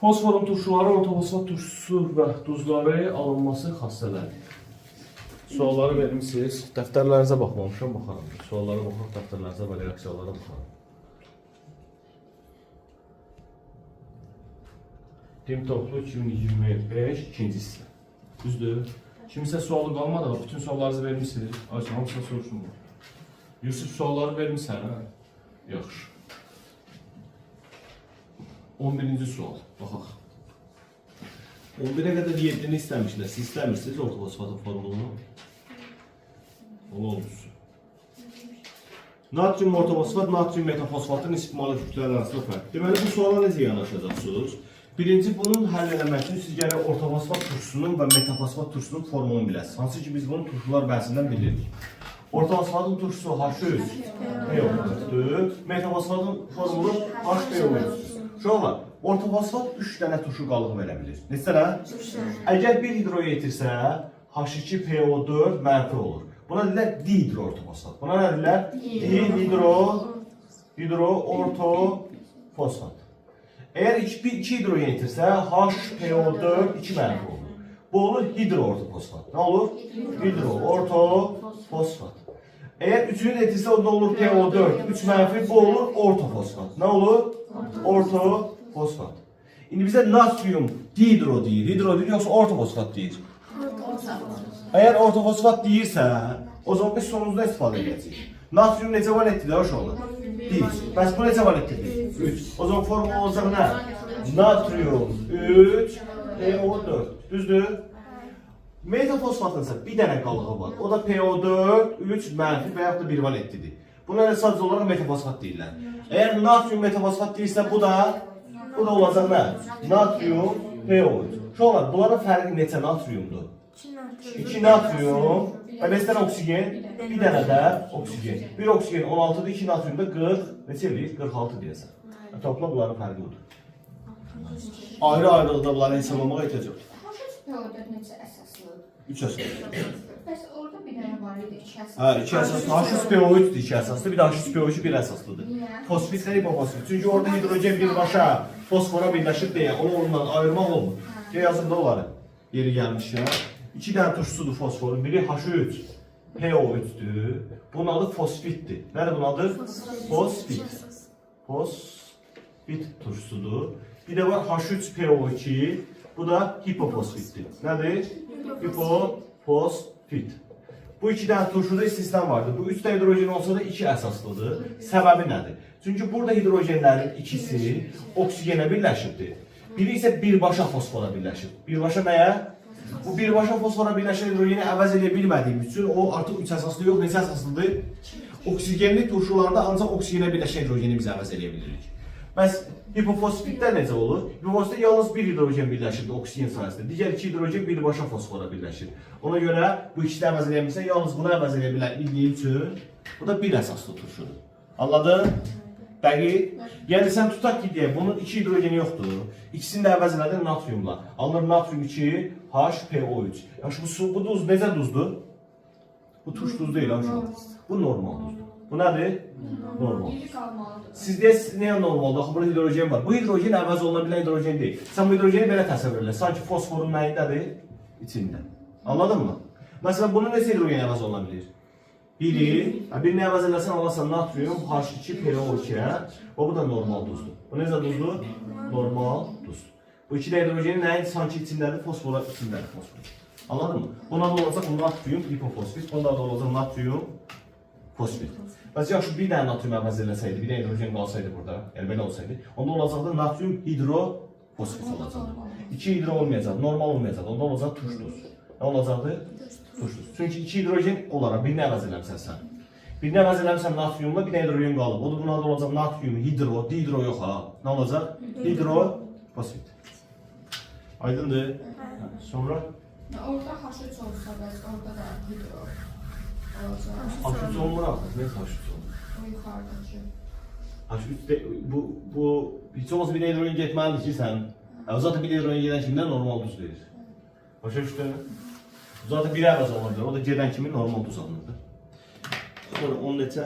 Fosforun turşuları, ortofosfat turşusu və duzları alınması xassələri. Sualları vermişsiniz. Dəftərlərinizə baxmamışam, baxaram. Suallara baxaq, dəftərlərinizə və reaksiyalara baxaram. Tim toplu 2025 ikinci hissə. Düzdür. Kimisə sualı qalmadı, bütün suallarınızı vermişsiniz. Ayşə, hamısına soruşum. Yusuf, sualları vermişsən, hə? Yaxşı. 11-ci sual, baxaq. 11-ə qədər 7-ni istəmişlər. Siz istəmirsiniz ortofosfatın formulunu? Ola olmuşsun. Natrium ortofosfat, natrium metafosfatın istismalı kütlələri arasında fərq. Deməli, bu suala necə yanaşacaqsınız? Birinci, bunun həll eləmək üçün siz gərək ortofosfat turşusunun və metafosfat turşusunun formulunu biləsiniz. Hansı ki, biz bunun turşular bəhsindən bilirik. Ortofosfatın turşusu H3, P3'dür. Metafosfatın formulu HPO3'dür. Şolar, ortofosfat 3 dənə turşu qalığı verə bilir. Neçə? Əgər bir hidro yetirsə, H2PO4 mənfi olur. Buna deyirlər dihidroortofosfat. Buna nə deyirlər? Dihidroortofosfat. Əgər 2 hidrogen yetirsə, HPO4 2 mənfi olur. Bu olur hidroortofosfat. Nə olur? Hidroortofosfat. Eğer üçünü yetirsə, o da olur PO4, 3 mənfi, bu olur ortofosfat. Ne olur? Ortofosfat. İndi bizə natrium dihidro deyir, hidro deyir, yoxsa ortofosfat deyir? Eğer ortofosfat deyirsə, o zaman biz sonumuzda istifadə edəcəyik. Natrium necə valentlidir, hoş olur? 1. Bəs bu necə valentlidir? 3. O zaman formula olacaq nə? Natrium 3, PO4. Düzdür? Metafosfatın ise bir dənə qalığı var. O da PO4, 3 mənfi və yaxud da 1 valentlidir. Buna sadəcə olaraq metafosfat deyirlər. Eğer natrium metafosfat deyirsə, bu da olacaq nə? Natrium PO3. Şolar, bunların fərqi neçə natriumdur? 2 natrium və neçə oksigen? Bir dənə də oksigen. Bir oksigen 16'dır, 2 natriumda 40, neçə eləyir? 46 deyəsən. Topla bunların fərqi budur. Ayrı-ayrılıqda bunları hesablamaya ehtiyac yoxdur. PO4 neçə əsaslıdır? 3 əsaslı. Bəs orada bir dənə var idi, 2 əsaslı. Hə, 2 əsaslı. H3PO3'dür 2 əsaslı, bir də H3PO3 1 əsaslıdır. Fosfit və hipofosfit. Çünki orada hidrogen birbaşa fosfora birləşir deyə onu ondan ayırmaq olmur. Yazımda onları yeri gəlmiş ya. 2 dənə turşusudur fosforun. Biri H3PO3'dür. Bunun adı fosfitdir. Nədir bunun adı? Fosfit. Fosfit turşusudur. Bir də var H3PO2. Bu da hipofosfitdir. Nədir? Hipofosfit. Bu 2 dənə turşuda istisna vardır. Bu 3 də hidrojen olsa da 2 əsaslıdır. Səbəbi nədir? Çünki burada hidrogenlərin ikisi oksigenə birləşibdir. Biri isə birbaşa fosfora birləşib. Birbaşa nəyə? Bu birbaşa fosfora birləşən hidrogeni əvəz edə bilmədiyimiz üçün o artıq 3 əsaslı yox, neçə əsaslıdır? Oksigenli turşularda ancaq oksigenə birləşən hidrogeni biz əvəz edə bilirik. Bəs hipofosfitdə necə olur? Hipofosfitdə yalnız bir hidrogen birləşir oksigen sayəsində. Digər 2 hidrogen birbaşa fosfora birləşir. Ona görə bu ikisi əvəz edə bilmirsə, yalnız bunu əvəz edə bildiyi üçün bu da bir əsaslı turşudur. Anladın? Dəqiq. Yəni sən tutaq ki, deyək, bunun 2 hidrogeni yoxdur. İkisini də əvəz elədir natriumla. Alınır natrium 2, HPO3. Bu duz necə duzdur? Bu turş duz deyil. Bu normal duzdur. Bu nədir? Normal. Siz deyəsiniz, nəyə normaldır? Axı, burada hidrogen var. Bu hidrogen əvəz oluna bilən hidrogen deyil. Sən bu hidrogeni belə təsəvvür elə. Sanki fosforun nəyindədir? İçində. Anladın mı? Məsələn, bunun neçə hidrogen əvəz oluna bilir? Birini əvəz eləsən alasan natrium H2PO2'ye. Bu da normal duzdur. Bu necə duzdur? Normal duzdur. Bu 2 də hidrogenin nəyin sanki içindədir? Fosfora içindədir fosfor. Anladın mı? Buna da olacaq natrium hipofosfit. Buna da olacaq natrium fosfit. Bəs yaxşı, bir dənə natrium əvəz eləsəydi, bir dənə hidrogen qalsaydı burada, yəni belə olsaydı, onda olacaqdı natrium hidrofosfit olacaqdı. 2 hidro olmayacaq, normal olmayacaq, onda olacaq turş duz. Nə olacaqdı? Turş duz. Çünki 2 hidrogen olaraq birini əvəz eləmsən sən. Birini əvəz eləmsən natriumla, bir dənə hidrogen qalıb. O da buna da olacaq natrium hidro, dihidro yox ha. Nə olacaq? Hidrofosfit. Aydındır? Sonra? Orada H3 olsa bəs, orada da hidro olacaq. H3 olmur artıq, nə H3 olmur? O yuxarıdakı. H3 bu heç olmasa bir hidrogen getməlidir ki sən. Zaten bir hidrogen gedən kimi normal duz verir. Başa düşdün? Zaten bir əvəz olunur. O da gedən kimi normal duz alınır. Sonra 10 neçə?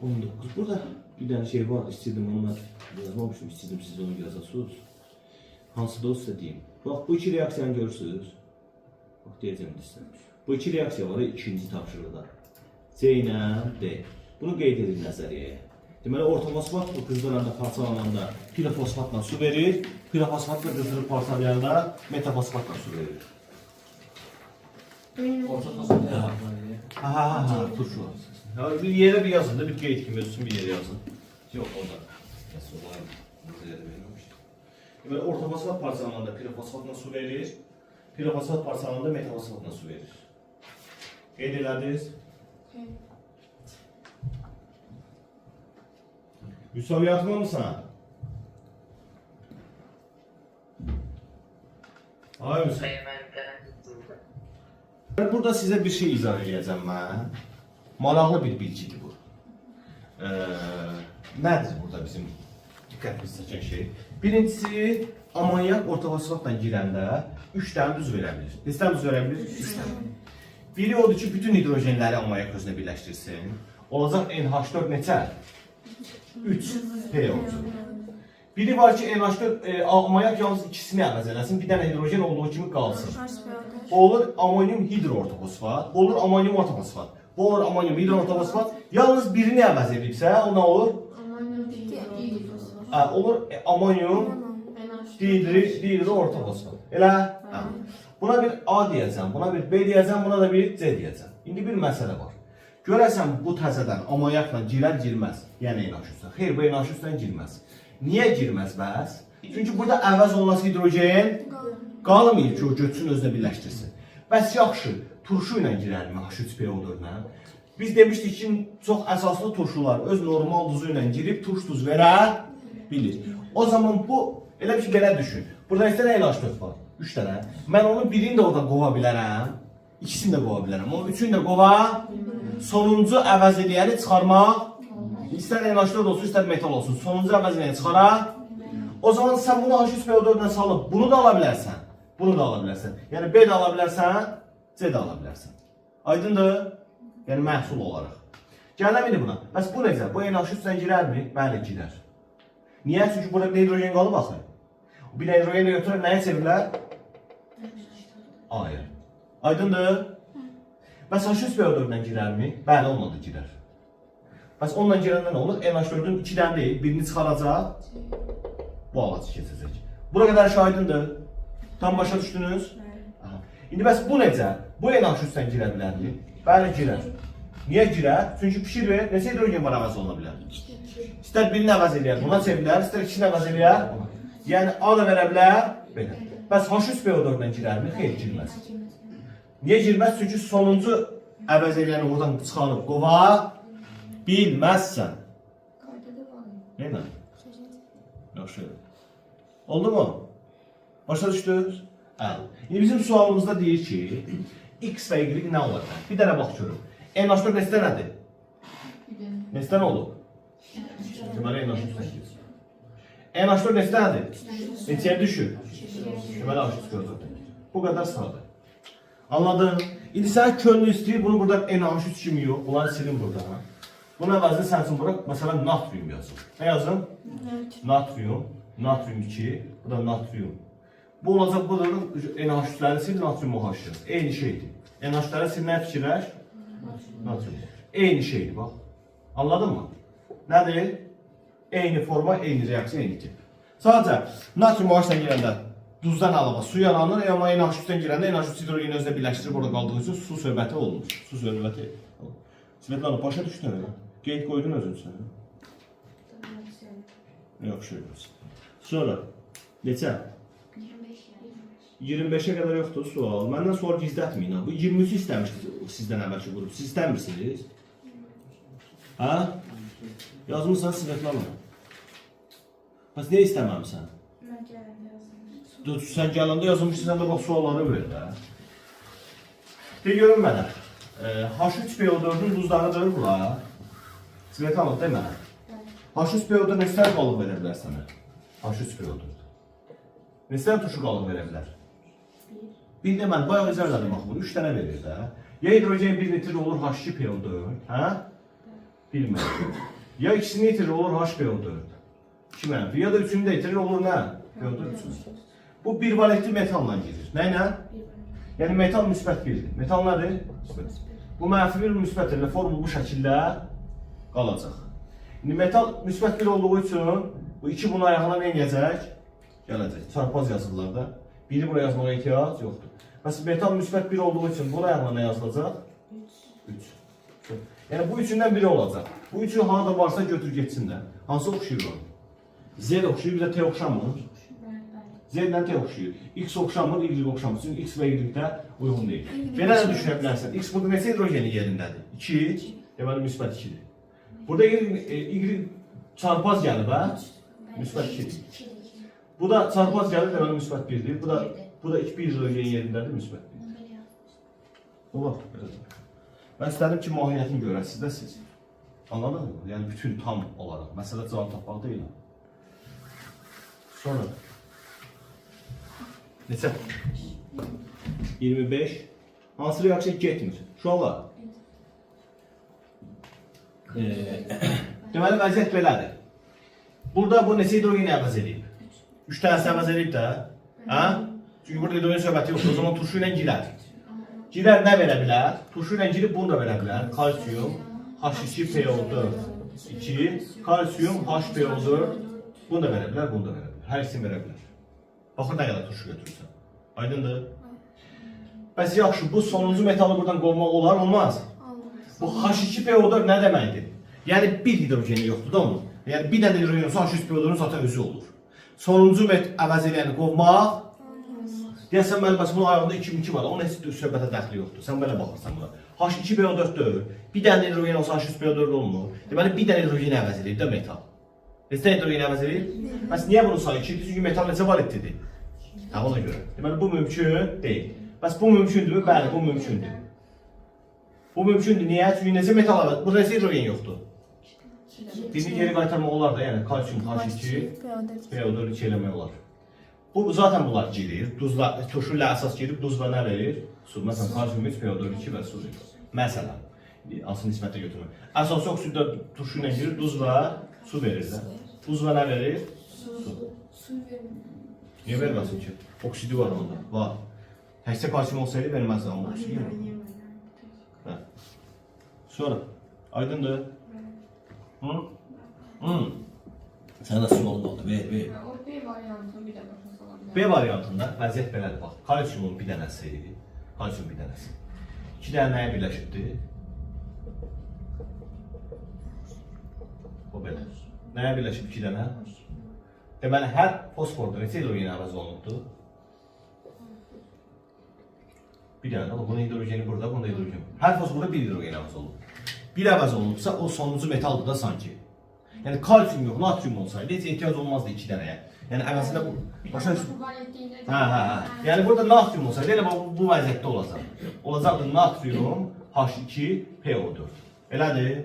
19. Burada Bir dənə şey var, istəyirdim onlar yazmamışım, istəyirdim siz onu yazasınız. Hansı da olsa deyim. Bax, bu iki reaksiyanı görürsünüz. Bax, deyəcəm də istəmiş. Bu iki reaksiya var, ikinci tapşırıqda. C ilə D. Bunu qeyd edin nəzəriyyəyə. Deməli, ortofosfat bu qızdıranda, parçalananda pirofosfatla su verir. Pirofosfatla qızdırıb parçalayanda metafosfatla su verir. Ha, turşu. Bir yere bir yazın da bir qeyd kimi özsün bir yere yazın. Yox, orada. Deməli, ortofosfat parçalananda pirofosfatla su verir. Pirofosfat parçalananda metafosfatla su verir. Qeyd elədiniz? Yusuf yatma mısın? Hayır mısın? Burada size bir şey izah edeceğim ben. Maraqlı bir bilgidir bu. Nədir burada bizim diqqətimizi çəkən şey? Birincisi, amonyak ortofosfatla girəndə 3 dənə düz verə bilir. Neçə dənə düz verə bilir? 3 dənə. Biri odur ki, bütün hidrojenləri amonyak özünə birləşdirsin. Olacaq NH4 neçə? 3 P olacaq. Biri var ki, NH4 amonyak yalnız ikisini əvəz eləsin, bir dənə hidrojen olduğu kimi qalsın. Bu olur amonyum hidroortofosfat, bu olur amonyum ortofosfat. Bu olur amonyum hidroortofosfat. Yalnız birini əvəz edibsə, o nə olur? Olur amonyum dihidroortofosfat. Elə? Buna bir A deyəcəm, buna bir B deyəcəm, buna da bir C deyəcəm. İndi bir məsələ var. Görəsən bu təzədən amonyakla girər, girməz. Yəni NH3-dən. Xeyr, bu NH3-dən girməz. Niyə girməz bəs? Çünki burada əvəz olması hidrogen qalmayır ki, o götürsün özünə birləşdirsin. Bəs yaxşı, turşu ilə girərmi H3PO4-lə? Biz demişdik ki, çox əsaslı turşular öz normal duzu ilə girib turş duz verə bilir. O zaman bu, elə bir ki, belə düşün. Burada 2 dənə NH4 var, 3 dənə. Mən onun birini də orada qova bilərəm, ikisini də qova bilərəm. Onun üçünü də qova, sonuncu əvəz eləyəni çıxarmaq, istər NH4 olsun, istər metal olsun, sonuncu əvəz eləyəni çıxara. O zaman sən bunu H3PO4-lə salıb, bunu da ala bilərsən, bunu da ala bilərsən. Yəni B də ala bilərsən, C də ala bilərsən. Aydındır? Yəni məhsul olaraq. Gələm indi buna. Bəs bu necə? Bu NH3-dən girərmi? Bəli, girər. Niyə? Çünki burada bir hidrogen qalıb axı. Bir hidrogeni götürür, nəyə çevirilər? A'ya. Aydındır? Bəs H3PO4-dən girərmi? Bəli, onunla da girər. Bəs onunla girəndə nə olur? NH4-ün 2 dənə deyil, birini çıxaracaq, bu ağacı keçəcək. Bura qədər şey aydındır. Tam başa düşdünüz? İndi bəs bu necə? Bu NH3-dən girə bilərmi? Bəli, girər. Niyə girər? Çünki pişirir, neçə hidrogen var əvəz oluna bilər? İstər birini əvəz eləyər, buna çevirilər, istər ikisini əvəz eləyər. Yəni A da verə bilər, belə. Bəs H3PO4-dən girərmi? Xeyr, girməz. Niyə girməz? Çünki sonuncu əvəz eləyəni oradan çıxarıb qova bilməzsən. Nə? Yaxşı. Oldu mu? Başa düşdünüz? İndi bizim sualımızda deyir ki, X və Y nə olar? Bir dənə bax görüm. NH4 neçə nədir? Neçə dənə olub? Deməli NH3 8. NH4 neçə nədir? Neçəyə düşür? Deməli H3PO4. Bu qədər sadə. Anladın? İndi sən könlü istəyir, bunu burada NH3 kimi yox, bunları silin burada. Bunun əvəzində sən üçün bura, məsələn, natrium yazın. Nə yazın? Natrium. Natrium 2, bu da natrium. Bu olacaq, bu da NH3-ləri sil, natrium OH. Eyni şeydir. NH3-ləri sil, nə fikirlər? Natrium. Eyni şeydir, bax. Anladın mı? Nədir? Eyni forma, eyni reaksiya, eyni tip. Sadəcə, natrium OH-dən girəndə duzdan alığa su yaranır, amma NH3-dən girəndə NH3 hidrogeni özlə birləşdirib orada qaldığı üçün su söhbəti olmuş. Su söhbəti. Svetlana, başa düşdün mü? Qeyd qoydun özün sən. Yaxşı. Sonra, neçə? 25'e qədər yoxdur sual. Məndən sual gizlətməyin. Bu 23'ü istəmişdiniz sizdən əvvəlki qrup. Siz istəmirsiniz? Hə? Yazmısan Svetlana. Bəs niyə istəməmisən? Mən gələndə yazmışam. Sən gələndə yazmışsan, sən də bax sualları ver də. De görün mənə. H3PO4-ün duzlarıdır bura. Svetlana, de mənə. H3PO4 neçə qalıq verə bilər sənə? H3PO4. Neçə tuşu qalıq verə bilər? Bir də mən bayağı izərlədim bax bunu, 3 dənə verir də. Ya hidrogen 1 litr olur H2PO4, hə? Bilmədim. Ya ikisini itirir olur HPO4. 2 mənfi. Ya da üçünü də itirir olur nə? PO4 3. Bu bir valentli metalla gedir. Nə ilə? Yəni metal müsbət 1-dir. Metal nədir? Müsbət. Bu mənfi 1 müsbət 1 formulu bu şəkildə qalacaq. İndi metal müsbət 1 olduğu üçün bu 2 bunun ayağına nə edəcək? Gələcək. Çarpaz yazırlar da. Biri buraya yazmağa ehtiyac yoxdur. Məsələn, metal müsbət 1 olduğu üçün bunun ayağına nə yazılacaq? 3. Yəni bu üçündən biri olacaq. Bu üçü harada varsa götür getsin də. Hansı oxşuyur o? Z oxşuyur, bir də T oxşamır. Z ilə T oxşuyur. X oxşamır, Y oxşamır. Çünki X və Y-də uyğun deyil. Belə də düşünə bilərsən. X burada neçə hidrogeni yerindədir? 2. Deməli müsbət 2-dir. Burada Y çarpaz gəlib, hə? Müsbət 2-dir. Bu da çarpaz gəlir, deməli müsbət 1-dir. Bu da 2 hidrogen yerindədir, müsbət 1. Bu vaxt belədir. Mən istədim ki, mahiyyətini görəsiniz də siz. Anladınız mı? Yəni bütün tam olaraq. Məsələ cavab tapmaq deyil. Sonra neçə? 25. Hansı reaksiya getmir? Uşaqlar. Deməli vəziyyət belədir. Burada bu neçə hidrogeni əvəz edib? 3 dənəsi əvəz edib də. Hə? Çünki burada hidrogen söhbəti yoxdur. O zaman turşu ilə girər. Girər nə verə bilər? Turşu ilə girib bunu da verə bilər. Kalsiyum H2PO4 2, kalsiyum HPO4 bunu da verə bilər, bunu da verə bilər. Hər ikisini verə bilər. Baxın nə qədər turşu götürürsən. Aydındır? Bəs yaxşı, bu sonuncu metalı buradan qovmaq olar, olmaz? Bu H2PO4 nə deməkdir? Yəni bir hidrogeni yoxdur da onun. Yəni bir dənə hidrogen olsa H2PO4'ün zaten özü olur. Sonuncu əvəz eləyəni qovmaq. Deyəsən mənim bəs bunun ayağında 2 var, onun heç söhbətə dəxli yoxdur. Sən belə baxırsan buna. H2PO4 deyil. Bir dənə hidrogen olsa H2PO4 olmur. Deməli bir dənə hidrogeni əvəz edir də metal. Neçə hidrogeni əvəz edir? Bəs niyə bunu sayı 2? Çünki metal neçə valentlidir? Hə, ona görə. Deməli bu mümkün deyil. Bəs bu mümkündürmü? Bəli, bu mümkündür. Bu mümkündür. Niyə? Çünki neçə metal əvəz? Burada neçə hidrogen yoxdur? Birini geri qaytarmaq olar da, yəni kalsiyum H2 PO4 2 eləmək olar. Bu zaten bunlar girir. Duzla, turşu ilə əsas girib duzla nə verir? Su. Məsələn, kalsiyum 3 PO4 2 və su verir. Məsələn, hansı nisbətdə götürmək. Əsas oksidə turşu ilə girir, duz və su verir də. Duz və nə verir? Su. Niyə verməsin ki? Oksidi var onda. Var. Təkcə kalsiyum olsaydı verməzdi amma oksidi yox. Sonra, aydındır? Sən də sual oldu, ver. O B variantı bir də başa sala bilər. B variantında vəziyyət belədir, bax. Kalsiyumun bir dənəsi, kalsiyum bir dənəsi. 2 dənə nəyə birləşibdir? O belə. Nəyə birləşib 2 dənə? Deməli, hər fosforda neçə hidrogen əvəz olunubdur? Bir dənə, bunun hidrogeni burada, bunda hidrogen. Hər fosforda bir hidrogen əvəz olunub. Bir əvəz olunubsa, o sonuncu metaldır da sanki. Yəni kalsiyum yox, natrium olsaydı heç ehtiyac olmazdı 2 dənəyə. Yəni əvəzində bu başa düşün. Yəni burada natrium olsaydı elə bu vəziyyətdə olacaq. Olacaqdı natrium H2PO4. Elədir?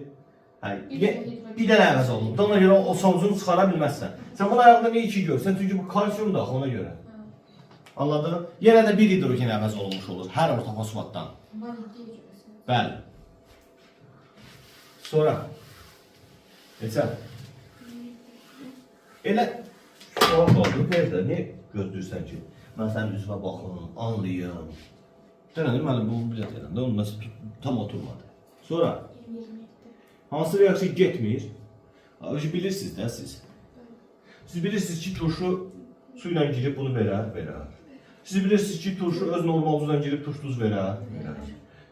Bir dənə əvəz olunub. Ona görə o sonucunu çıxara bilməzsən. Sən bunun ayağında niyə 2 görsən? Çünki bu kalsiyum da ona görə. Anladın? Yenə də bir hidrogen əvəz olunmuş olur hər orta fosfatdan. Bəli. Sonra neçə? Elə sual qaldı, Ferdə, niyə gözləyirsən ki? Mən sənin üzvə baxım, anlayım. Deyəndə, mənim bunu bilət edəndə, onun məsələ tam oturmadı. Sonra, hansı reaksiya getmir? Bilirsiniz də siz. Siz bilirsiniz ki, turşu su ilə girib bunu verər. Siz bilirsiniz ki, turşu öz normal duzla girib turş duz verər.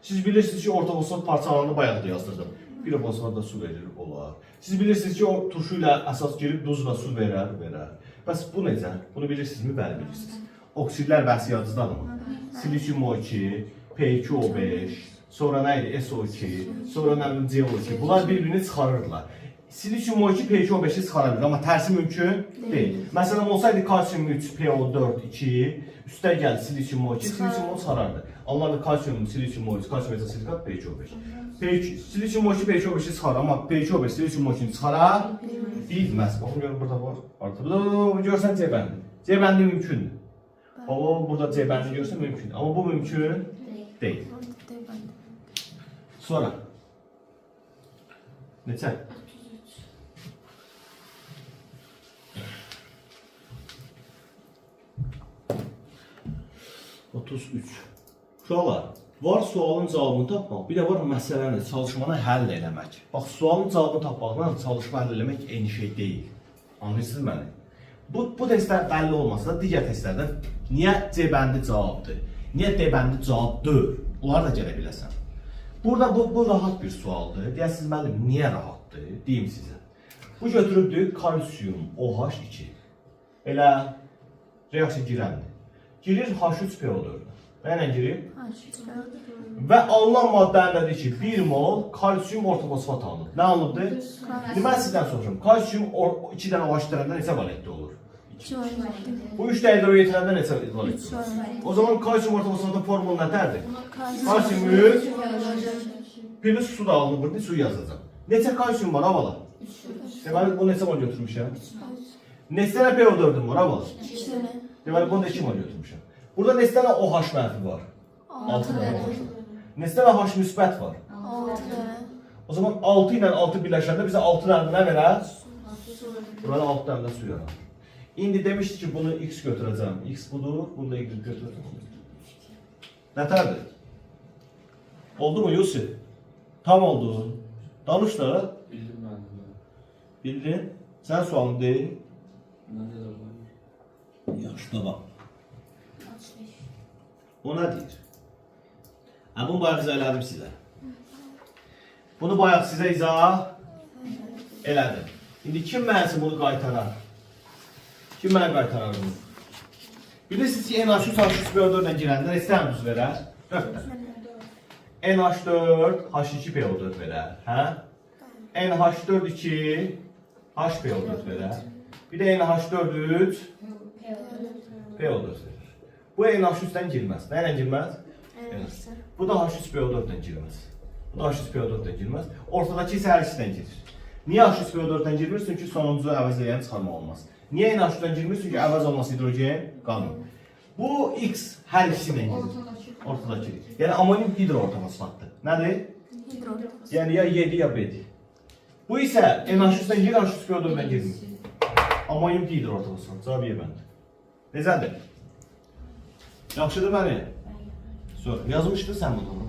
Siz bilirsiniz ki, orta fosfat parçalarını bayaq da yazdırdım. Bir fosfat da su verir, olar. Siz bilirsiniz ki, o turşu ilə əsas girib duz və su verər. Bəs bu necə? Bunu bilirsinizmi? Bəli, bilirsiniz. Oksidlər bəhsi yazıdadımı? Silisium O2, P2O5, sonra nə idi? SO2, sonra nə bilim CO2. Bunlar bir-birini çıxarırdılar. Silisium O2, P2O5'i çıxarabilir, amma tərsi mümkün deyil. Məsələn, olsaydı kalsiyum 3, PO4, 2, üstə gəldi silisium O2, silisium O çıxarardı. Anlardı kalsiyum, silisium O3, kalsiyum metosilikat, P2O5. Silisium O2, P2O5'i çıxarır, amma P2O5 silisium O2'ni çıxarar bilməz. Baxın, görün, burada var. Burada görsən C bəndi. C bəndi mümkündür. Burada C bəndi görsən mümkündür. Amma bu mümkün deyil. Sonra. Neçə? 33. Uşaqlar, var sualın cavabını tapmaq, bir də var məsələni, çalışmanı həll eləmək. Bax, sualın cavabını tapmaqla çalışma həll eləmək eyni şey deyil. Anlayırsınız məni? Bu testlər bəlli olmasa da digər testlərdən niyə C bəndi cavabdır, niyə D bəndi cavabdır, onları da gələ biləsən. Burada bu rahat bir sualdır. Deyəsiniz müəllim, niyə rahatdır? Deyim sizə. Bu götürübdür kalsium OH2. Elə reaksiya girəndir. Girir H3PO4. Və nə girir? Və alınan maddənin nədir ki, 1 mol kalsium ortofosfat alınıb. Nə alınıbdır? Mən sizdən soruşurum. Kalsium 2 dənə OH tərəfdən neçə valentli olur? 2 valentli. Bu 3 dənə hidrogetirəndə neçə valentli olur? O zaman kalsium ortofosfatın formulu nətərdir? Kalsium 3 plus su da alınıb, su yazacağım. Neçə kalsium var avala? 3. Deməli, bunu neçə mol götürmüşəm? Neçə dənə PO4'üm var avala? 2 dənə. Deməli, bunu da 2 mol götürmüşəm. Burada neçə dənə OH mənfi var? 6 dənə. Neçə dənə H müsbət var? 6 dənə. O zaman 6 ilə 6 birləşəndə bizə 6 dənə nə verər? Burada 6 dənə də su yarar. İndi demişdik ki, bunu X götürəcəm. X budur, bunu da Y götürəcəm. Nətərdir? Oldu mu Yusuf? Tam oldu. Danış da. Bildim ben de. Bildin? Sən sualını deyil. Bende de var. Yaxşı, da bax. O nə deyir? Bunu bayaq izah elədim sizə. Bunu bayaq sizə izah elədim. İndi kim mənsi bunu qaytarar? Kim mənə qaytarar bunu? Bilirsiniz ki, NH3H3PO4 ilə girəndə neçə dənə duz verər? 4 dənə. NH4 H2PO4 verər, hə? NH4 2 HPO4 verər. Bir də NH4 PO4 verir. Bu NH3-dən girməz. Nə ilə girməz? Bu da H3PO4-dən girməz. Bu da H3PO4-dən girməz. Ortadakı isə hər ikisindən girir. Niyə H3PO4-dən girmir? Çünki sonuncu əvəz eləyəni çıxarmaq olmaz. Niyə NH3-dən girmir? Çünki əvəz olması hidrogen qanun. Bu X hər ikisindən girir. Ortadakı. Yəni amonim hidroortofosfatdır. Nədir? Hidrogen. Yəni ya 7 ya B-dir. Bu isə NH3-dən girir, H3PO4-dən girmir. Amonim hidroortofosfat. Cavab Y bəndi. Necədir? Yaxşıdır məni? Sor. Yazmışdın sən bunu.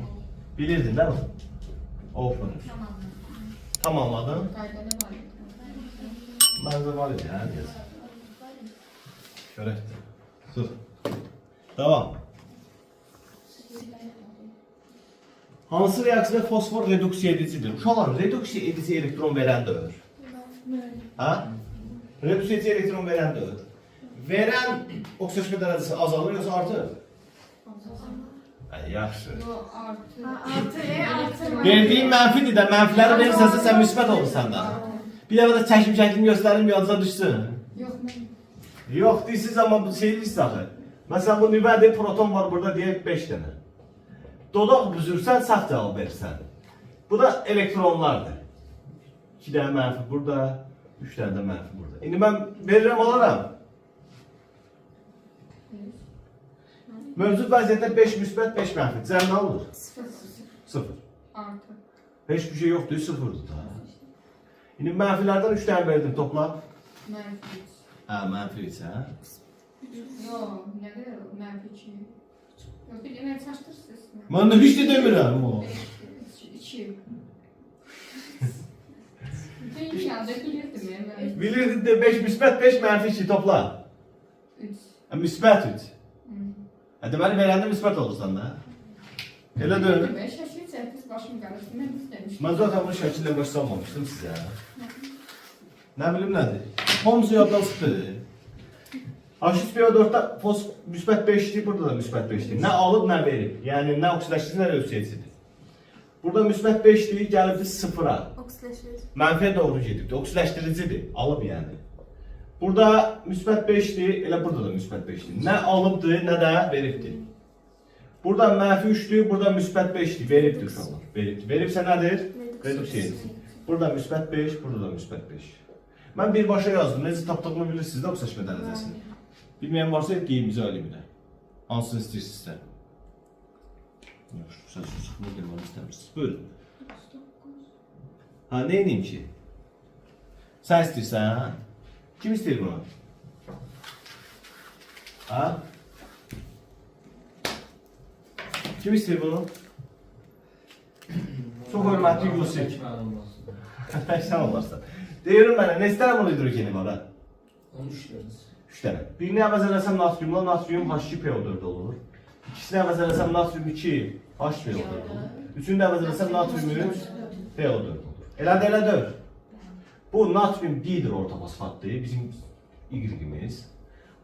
Bilirdin, değil mi? Open. Tamamladın. Məndə var idi, hə? Görəkdir. Sor. Devam. Hansı reaksiyada fosfor reduksiya edicidir? Uşaqlar, reduksiya edici elektron verən də ölür. Hə? Reduksiya edici elektron verən də ölür. Verən oksidaşma dərəcəsi azalır, yoxsa artır? Yaxşı. Verdiyin mənfidir də, mənfiləri verirsənsə sən müsbət olursan da. Bir dəfə də çəkim göstərim, yadınıza düşsün. Yox, deyilsiz, amma bu şey deyilsiz axı. Məsələn, bu nüvədir, proton var burada deyək 5 dənə. Dodaq büzürsən, sağ cavab verirsən. Bu da elektronlardır. 2 dənə mənfi burada, 3 dənə də mənfi burada. İndi mən verirəm, alaram. Mövcud vəziyyətdə 5 müsbət, 5 mənfi. Cəm nə olur? 0. Heç bir şey yoxdur, 0'dur da. İndi mənfilərdən 3 dənə verdim, topla. Mənfi 3. Hə, mənfi 3, hə? Yox, nə qədər o? Mənfi 2. Yox, bir demək çaşdırsınız. Mən də heç də demirəm o. 2. Bütün yanda bilirdim mən. Bilirdin də 5 müsbət, 5 mənfi 2 topla. 3. Müsbət 3. Deməli verəndə müsbət olursan da. Elə deyil. Şəkil çəkdiniz, başım qarışdı. Mən istəmişdim. Mən zaten bunu şəkillə göstərməmişdim sizə. Nə bilim nədir? Hamısı yaddan çıxdı. H3PO4'da müsbət 5'dir, burada da müsbət 5'dir. Nə alıb, nə verib. Yəni nə oksidaşdırıcı, nə reduksiyacıdır. Burada müsbət 5'dir, gəlibdir 0'a. Mənfiyə doğru gedibdir. Oksidaşdırıcıdır, alıb yəni. Burada müsbət 5'dir, elə burada da müsbət 5'dir. Nə alıbdır, nə də veribdir. Burada mənfi 3'dür, burada müsbət 5'dir, veribdir uşaqlar. Veribdir. Veribsə nədir? Reduksiyacıdır. Burada müsbət 5, burada da müsbət 5. Mən birbaşa yazdım. Necə tapdığımı bilirsiniz də oksidaşma dərəcəsini. Bilməyən varsa deyim bizə alimdə. Hansını istəyirsinizsə. Yaxşı, sən çıxmaq demək istəmirsiniz. Buyurun. Ha, nə edeyim ki? Sən istəyirsən, hə? Kim istəyir bunu? Ha? Kim istəyir bunu? Çox hörmətli Yusif. Mənim olsun. Sən olarsan. Deyirəm mənə, neçə dənə mono hidrogeni var ha? 13 deriz. 3 dənə. Birini əvəz eləsəm natriumla, natrium H2PO4 olur. İkisini əvəz eləsəm natrium 2 HPO4 olur. Üçünü də əvəz eləsəm natrium 3 PO4 olur. Elədir, elədir. Bu natrium dihidroortofosfatdır, bizim Y-imiz.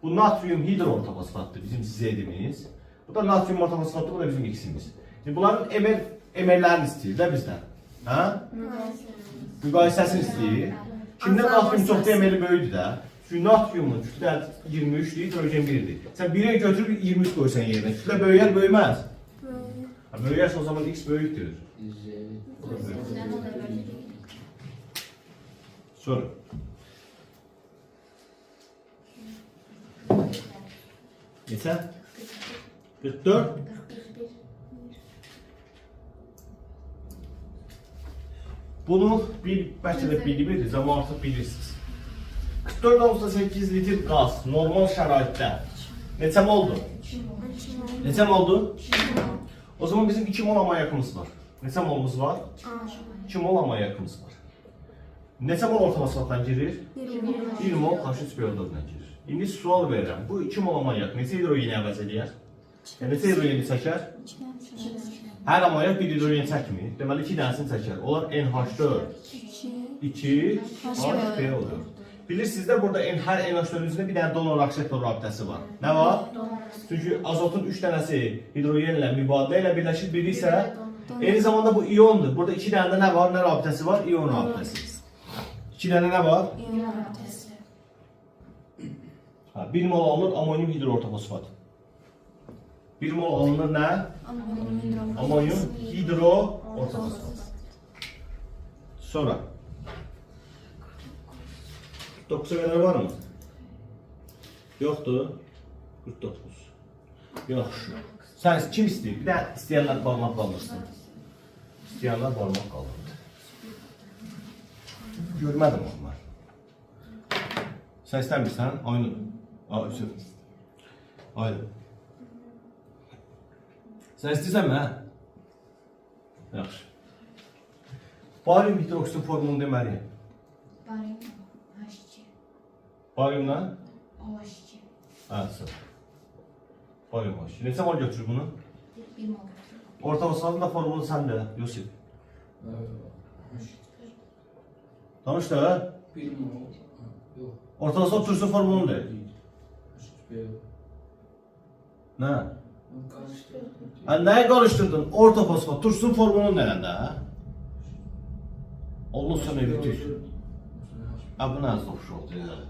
Bu natrium hidroortofosfatdır, bizim Z-imiz. Bu da natrium ortofosfatdır, bu da bizim X-imiz. Bunların emellərini istəyir də bizdən. Hə? Müqayisəsini istəyir. Kimdə natrium çoxda emeli böyüdür də. Çünki natriumun kütlə 23-dür, hidrogen 1-dir. Sən 1'e götürüb 23 qoysan yerinə. Kütlə böyüyər, böyüməz. Böyüyərsə o zaman X böyükdür. Sonra. Neçə? 44. Bunu bəlkə də bilmirsiniz, amma artıq bilirsiniz. 44,8 litr qaz normal şəraitdə neçə moldu? Neçə moldu? O zaman bizim 2 mol amonyakımız var. Neçə molumuz var? 2 mol amonyakımız var. Neçə mol ortofosfatdan girir? 1 mol H3PO4-dən girir. İndi sual verirəm. Bu 2 mol amonyak neçə hidrogeni əvəz edir? Neçə hidrogeni çəkər? Hər amonyak bir hidrogen çəkmir. Deməli 2 dənəsini çəkər. Onlar NH4, 2 HPO4. Bilirsiniz də burada hər NH4-ün üzrində bir dənə donor aksetor rabitəsi var. Nə var? Çünki azotun 3 dənəsi hidrogenlə mübadilə ilə birləşir, biri isə eyni zamanda bu iyondur. Burada 2 dənə də nə var? Nə rabitəsi var? İyon rabitəsi. 2 dənə nə var? 1 mol alınır amonyum hidroortofosfat. 1 mol alınır nə? Amonyum hidroortofosfat. Sonra 49'a kadar var mı? Yoktu. 49. Yok. Sen kim istiyor? Bir de isteyenler parmak kaldırsın. İsteyenler parmak kaldırdı. Görmedim onlar. Sen ister misin? Aynı. Üstü. Aynı. Sen istiyorsan mı ha? Yaxşı. Barium hidroksit formunu deməliyim. Bariumla? Ha, sağ. Barium H2. Neçə mol götürür bunu? 1 mol. Ortofosfatın da formunu səndə, Yusuf. Danış da. 1 mol. Yox. Ortofosfat turşu formunu de. Nə? Ha, nəyi qarışdırdın? Ortofosfat turşu formunu nələndə? Allah sənə bitir. Ha, bu nə zoş oldu ya.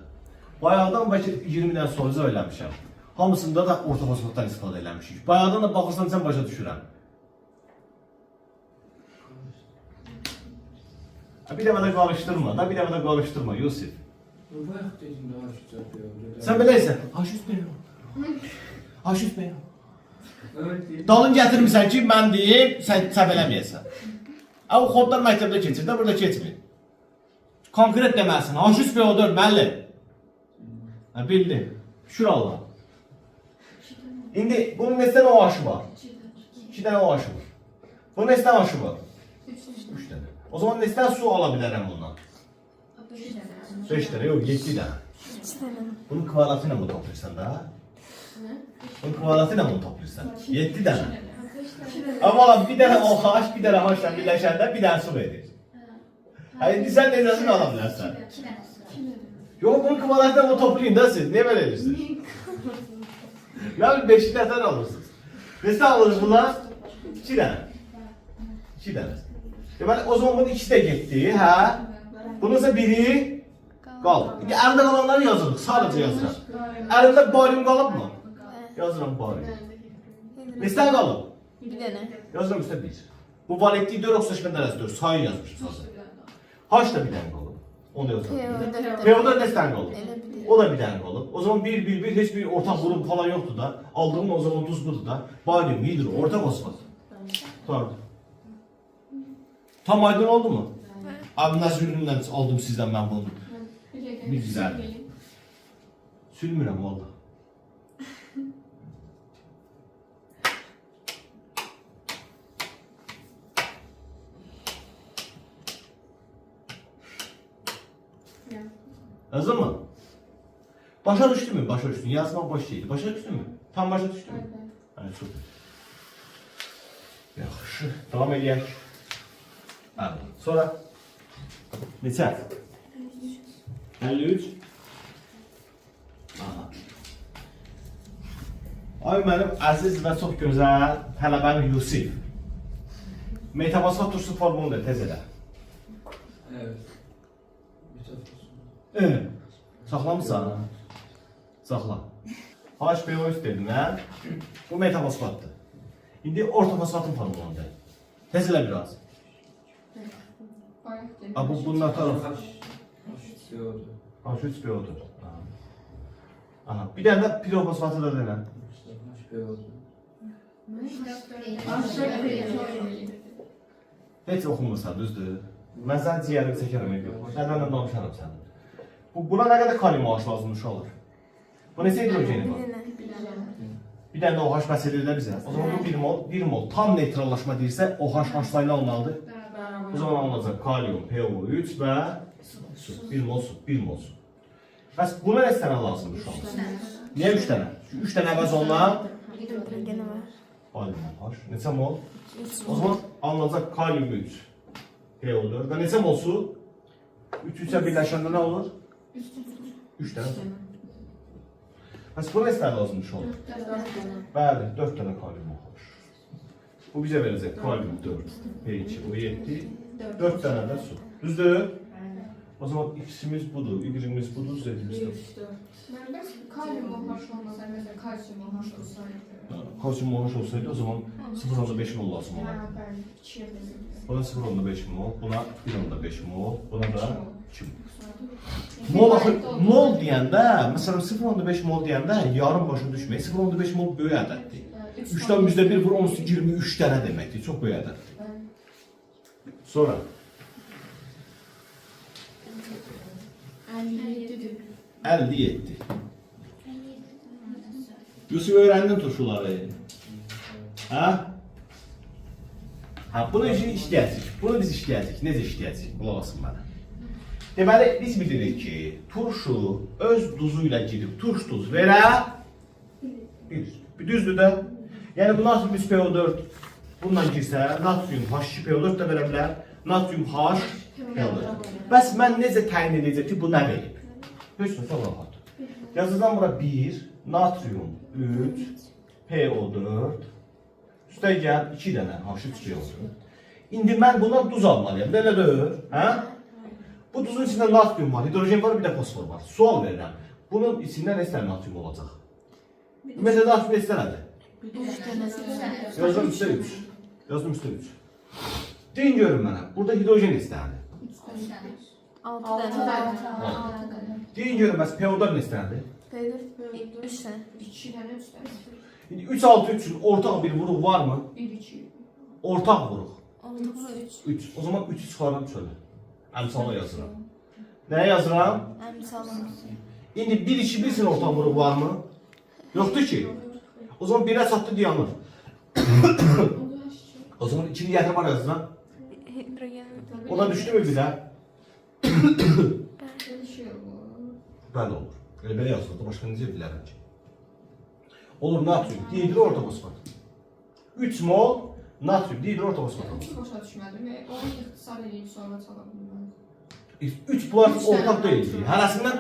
Bayaqdan bəlkə 20'dən sonra söyləmişəm. Hamısında da ortofosfatdan istifadə eləmişik. Bayaqdan da baxırsan sən başa düşürəm. Bir dəfə də qarışdırma, bir dəfə də qarışdırma Yusuf. Bayaq dedim də H3PO. Sən biləysən, H3PO. H3PO. Evet. Dalın gətirmirsən ki, mən deyim, sən səhv eləməyəsən. O kodlar məktəbdə keçir də, burada keçmir. Konkret deməlisin, H3PO4 müəllim. Bildim. Şükür Allah. İndi bunun neçə dənə OH var? 2 dənə OH var. Bunun neçə dənə OH var? 3 dənə. O zaman neçə dənə su ala bilərəm bundan? 5 dənə, yox 7 dənə. Bunun kvadratı ilə bunu toplayırsan da? Bunun kvadratı ilə bunu toplayırsan? 7 dənə. Amma bir dənə OH, bir dənə H-dan birləşəndə bir dənə su verir. Sən necəsini ala bilərsən? Yox, bunun kvadratını bunu toplayın da siz. Niye böyle edirsiniz? Yani 5 dənə alırsınız. Neçə alırız bunlar? 2 dənə. 2 dənə. Deməli, o zaman bunun ikisi də getdi, hə? Bunun ise biri qaldı. İndi əlimdə qalanları yazırıq, sadəcə yazıram. Əlimdə barium qalıb mı? Yazıram barium. Neçə dənə qalıb? Bir dənə. Yazıram üstə 1. Bu valetliyi 4 oksijen dərəcədir, sayı yazmışıq sadəcə. H da bir dənə qalıb. Onu da yazıram. PO4 neçə dənə qalıb? O da bir dənə qalıb. O zaman 1, 1, 1, heç bir ortaq vurum falan yoxdur da. Aldığım o zaman duz budur da. Barium, hidro, ortaq fosfat. Tamam. Tam aydın oldu mu? Abi nasıl üründən aldım sizdən mən bunu? Bir güzel. Sülmürəm valla. Yazdın mı? Başa düştü mü? Başa düştün. Yazma boş değil. Başa düştü mü? Tam başa düştü mü? Evet, süper. Yaxşı. Devam edək. Bəli. Sonra neçə? 53. Aha. Ay mənim əziz və çox gözəl tələbəm Yusif. Metabasat turşu formunu da tez elə. Evet. Metafosun. Evet. Saxlamısan? Saxla. HBOS dedim hə? Bu metabasfatdır. İndi orta fosfatın formulundayım. Tez elə biraz. Bunlar taraf. H3CO4. H3PO4. Aha. Bir dənə də pirofosfatı da denən. H2O4. Heç oxumursan, düzdür? Mən sən ciyərini çəkərəm evi. Səndən də danışarım sənin. Buna nə qədər kalium OH lazımmış olur? Bu neçə hidrojeni var? Bir dənə də OH bəs edir də bizə. O zaman bu 1 mol tam neytrallaşma deyirsə, OH sayılı olmalıdır. O zaman alınacaq kalium, PO3 və su. 1 mol su, 1 mol su. Bəs buna nə sənə lazımdır şu an? Niyə 3 dənə? 3 dənə əvəz onunla kalium OH. Neçə mol? O zaman alınacaq kalium 3. PO4 və neçə mol su? 3-3-ə birləşəndə nə olur? 3 dənə. Bəs buna nə lazımmış olur? Bəli, 4 dənə kalium OH. Bu bizə verəcək kalium 4, P2, o 7, 4 dənə də su. Düzdür? O zaman X'imiz budur, Y'imiz budur, Z'imiz de budur. Bəs kalium OH olmasa, məsələn, kalsium OH olsaydı. Kalsium OH olsaydı o zaman 0.5 mol lazım olur. Bəli, 2-yə bölünür. Buna 0.5 mol, buna 1.5 mol, buna da 2 mol. Mol deyəndə, məsələn 0.5 mol deyəndə yarım başa düşmək, 0.5 mol böyük ədəddir. 3-dən bizdə 1 vur, 23 dənə deməkdir, çox böyük ədəddir. Sonra 57. Yusuf öyrəndin turşuları. Hə? Hə, bunu işləyəcək. Bunu biz işləyəcək. Necə işləyəcək? Qulaq asın mənə. Deməli, biz bilirik ki, turşu öz duzu ilə girib turş duz verə bilir. Düzdür də? Yəni bu natrium PO4 bundan girsə, natrium H2PO4 də verə bilər, natrium HPO4. Bəs mən necə təyin edəcək ki, bu nə verib? Heç nə, çox rahat. Yazıdan bura 1, natrium 3, PO4, üstə gəl 2 dənə H3PO4. İndi mən bundan duz almalıyam, belə deyil, hə? Bu duzun içində natrium var, hidrojen var, bir də fosfor var. Sual verirəm, bunun içində nə istər natrium olacaq? Məsələn, natrium istənədir. Yazdım üstə 3. Yazdım üstə 3. Deyin görün mənə, burada hidrojen istənədir. 6 dənə. Deyin görün, bəs PO4 nə istənədir? 3 dənə. 2 dənə üstədir. İndi 3-6-3 üçün ortaq bir vuruq varmı? 1-2. Ortaq vuruq. 3. 3. O zaman 3'ü çıxarım çölə. Əmsala yazıram. Nəyə yazıram? Əmsalımız. İndi 1-2 bilsin ortaq vuruq varmı? Yoxdur ki. O zaman 1'ə çatdı dayanır. O zaman 2'ni gətirib var yazıram. Hidrogen. O da düşdü mü bir də? Bəli olur. Elə belə yazılır da başqa necə bilərəm ki? Olur natrium, dihidro orta fosfat. 3 mol natrium, dihidro orta fosfat. Çox başa düşmədim. Onu ixtisar edib sonra çala bilməm. 3 bunlar ortaq deyildi. Hərəsindən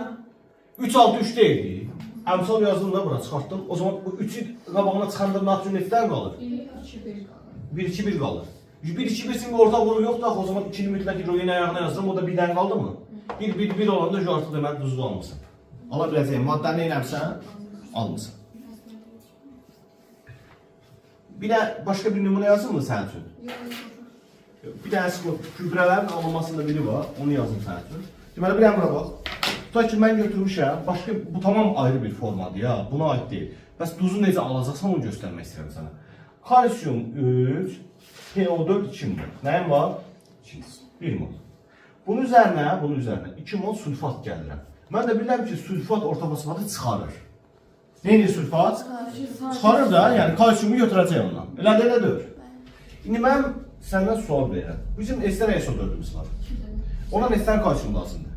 3-6-3 deyildi. Əmsal yazdım da bura çıxartdım. O zaman bu 3'ü qabağına çıxanda natrium neçədən qalır? 1-2-1 qalır. 1-2-1 qalır. 1-2-1'sin bir ortaq vuruq yoxdur axı, o zaman 2'ni mütləq hidrogen ayağına yazdım. O da 1'dən qaldı mı? 1-1-1 olanda şu artıq deməli duzlu almısan. Ala biləcəyim maddəni eləmsən, almısan. Bir də başqa bir nümunə yazın mı sənin üçün? Bir dənəsi gübrələrin alınmasında biri var, onu yazın sənin üçün. Deməli, bir əmrə bax. Tutaq ki, mən götürmüşəm, başqa, bu tamam ayrı bir formadır ya, buna aid deyil. Bəs duzu necə alacaqsan, onu göstərmək istəyirəm sənə. Kalsium 3, PO4 2 mol. Nəyim var? 1 mol. Bunun üzərinə 2 mol sulfat gəlirəm. Mən də bilirəm ki, sulfat orta fosfatı çıxarır. Neydi sulfat? Çıxarır da, yəni kalsiumu götürəcək ondan. Elə də elə deyil. İndi mən səndən sual verirəm. Bizim ester SO4'ümüz var. Ona neçə kalsium lazımdır?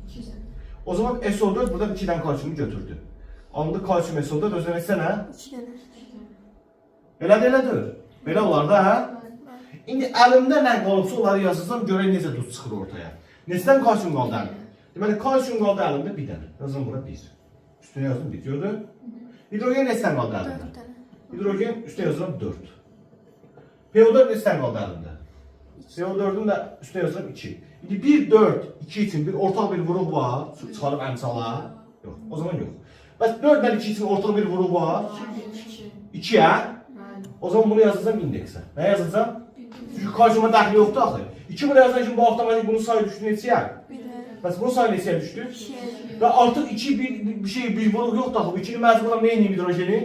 2 dənə. O zaman SO4 burada 2'dən kalsiyumu götürdü. Alındı kalsiyum SO4 özünə sənə. 2 dənə. Elədir. Belə olar da, hə? İndi əlimdə nə qalıbsa onları yazırsam görək necə duz çıxır ortaya. Neçədən kalsiyum qaldı əlimdə? Deməli kalsiyum qaldı əlimdə 1 dənə. Yazım bura 1. Üstünə yazdım 1. Gördün? Hidrogen neçədən qaldı 4 əlimdə? dənə. Hidrogen üstüne yazıram 4. PO4 neçədən qaldı əlimdə? PO4'ün də üstüne yazıram 2. İndi 1, 4, 2 için bir ortak bir vuruq var. Çıxarıb əmsala. Yox, o zaman yox. Bəs 4 ilə 2 için ortak bir vuruq var. 2 hə? O zaman bunu yazacağım indeksə. Nə yazacağım? Çünki kalsiyuma dəxli yoxdur axı. 2 bunu yazan kimi bu avtomatik bunun sayı düşdü neçəyə? 1'e. Bəs bunun sayı neçəyə düşdü? 2'ye. Və artıq 2 bir şey bir vuruq yoxdur axı. Bu 2'ni məcburam nə edeyim hidrojeni?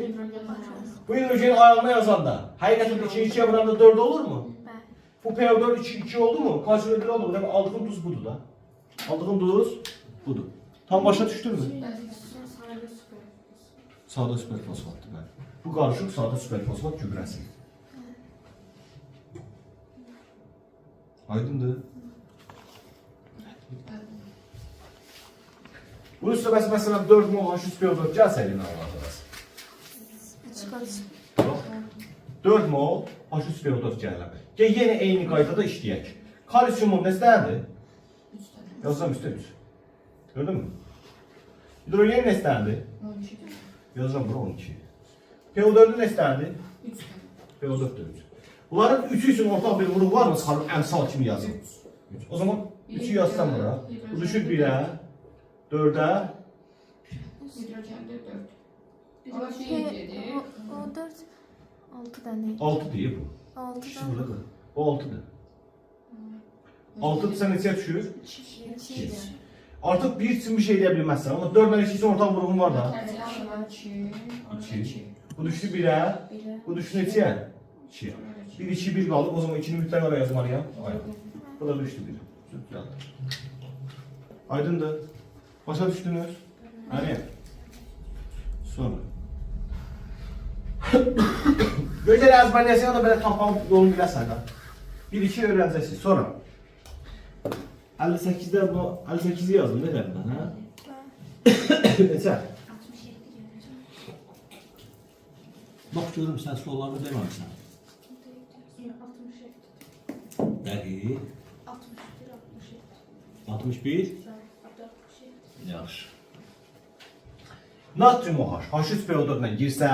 Bu hidrojenin ayağına yazanda həqiqətən 2'yi 2'ye vuranda 4 olur mu? Bu PO4 2 oldu mu? Kalsiyum 1 oldu mu? Demek aldığım tuz budur da. Aldığım tuz budur. Tam başa düşdün mü? Sağda süperfosfatdır ben. Bu karışık sağda süperfosfat gübrəsi. Aydındır. Bu üstə mesela 4 mol H3PO4 gəlsəydi nə olardı? Çıxarsın. 4 mol H3PO4 gəlir. Gəl yenə eyni qaydada işləyək. Kalsiyumun neçədəndir? Yazıram üstə 3. Gördün mü? Hidrogen neçədəndir? Yazıram bura 12. PO4'ün neçədəndir? 3. PO4 3. Bunların 3'ü üçün ortak bir vuruq var mı? Çıxarıb əmsal kimi yazın. 3. O zaman 3'ü yazsam bura. Bu düşür 1'ə, 4'ə. Hidrojende 4. Ama şey dedi. O 4. 6 dənə. 6 deyir bu. 6 İkisi dənə. buradadır. O 6'dır. 6 sən neçəyə düşür? 2. Artıq bir üçün bir şey deyə bilməzsən. Ama 4 ilə 2 üçün ortak vuruğun var da. 2. Bu düşdü 1'ə. Bu düşdü neçəyə? 2'yə. 1, 2, 1 qalıb. O zaman 2'ni mütləq araya yazmalıyam. Aydın. Bu da düşdü 1. Aydındır. Başa düşdünüz? Hani? Sonra. Gözəl əzbərləyəsən da belə tapam yolunu biləsən də. 1-2 öyrənəcəksiniz. Sonra. 58'də bu 58'i yazdım ne derim ben ha? Neçə? Bak görürüm sen sorularını deməmişsən. 67. 61. Yaxşı. Natrium OH H3PO4 ilə girsə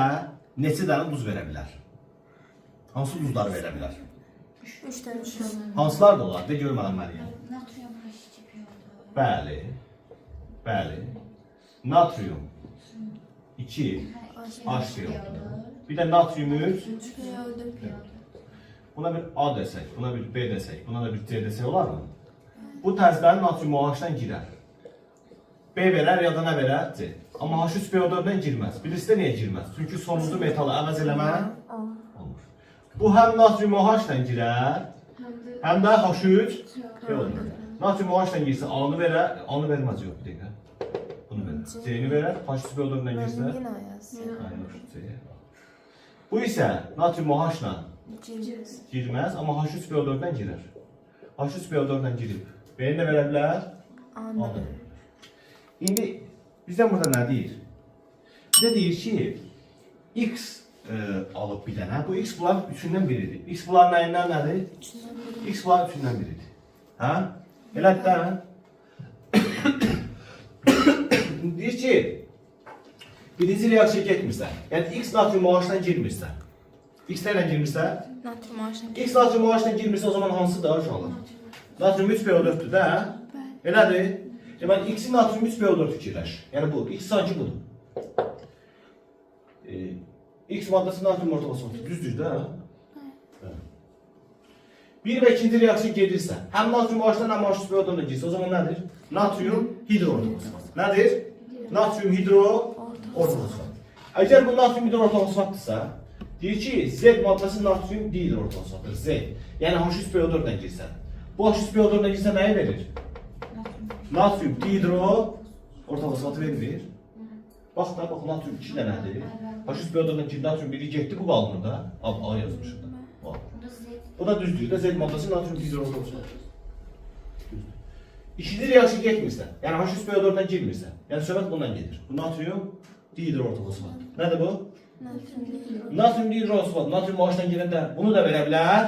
neçə dənə duz verə bilər? Hansı duzlar verə bilər? 3 dənə. Hansılar da olar? De görmələm Məryəm. Bəli. Bəli. Natrium 2 HCl4. Bir də natrium 3. Buna bir A desək, buna bir B desək, buna da bir C desək olar mı? Bu tərzdən natrium OH-dan girər. B verər ya da nə verər? C. Amma H3PO4-dən girməz. Birisi də niyə girməz? Çünki sonuncu metalı əvəz eləmə olmur. Bu həm natrium OH-dan girər, həm də H3PO4. Natrium OH-dan girsə A-nı verər, A-nı verməz yox bir dəqiqə. Bunu verər. C-ni verər, H3PO4-dən girsə Yenə yaz. C. Bu isə natrium OH-la girməz, amma H3PO4-dən girər. H3PO4-dən girib. B-ni də verə bilər. A-nı. İndi bizdən burada nə deyir? Bizə deyir ki, X alıb bir dənə. Bu X bunların üçündən biridir. X bunların nəyindən nədir? X bunların üçündən biridir. Hə? Elədir də? Deyir ki, birinci reaksiya getmirsə, yəni X natrium OH-dan girmirsə, X ilə girmirsə, Natrium OH-dan. X natrium OH-dan girmirsə o zaman hansıdır uşaqlar? Natrium 3PO4-dür də? Elədir? Deməli, X-in natrium 3PO4 fikirləş. Yəni bu, X sanki budur. X maddəsi natrium ortalaması düzdür də? Bir və ikinci reaksiya gedirsə, həm natrium OH-dan həm H3PO4-dan girsə, o zaman nədir? Natrium hidro ortalaması. Nədir? Natrium hidro ortalaması. Əgər bu natrium hidro ortalamasıdırsa, deyir ki, Z maddəsi natrium hidro ortalamasıdır. Z. Yəni H3PO4-dan girsə. Bu H3PO4-dan girsə nəyi verir? Natrium dihidro ortalaması vermir. Bax da, bax natrium 2 dənədir. H3PO4-dan ki, natrium 1'i getdi, bu qalmır da. A yazmışıq da. Bu da düzdür də, Z maddəsi natrium dihidro ortalaması. İşidir yaxşı getmirsən. Yəni H üstü B4-dən girmirsən. Yəni söhbət bundan gedir. Bu natrium dihidrofosfat. Nədir bu? Natrium değil. Natrium dihidrofosfat. Natrium OH-dan girəndə bunu da verə bilər.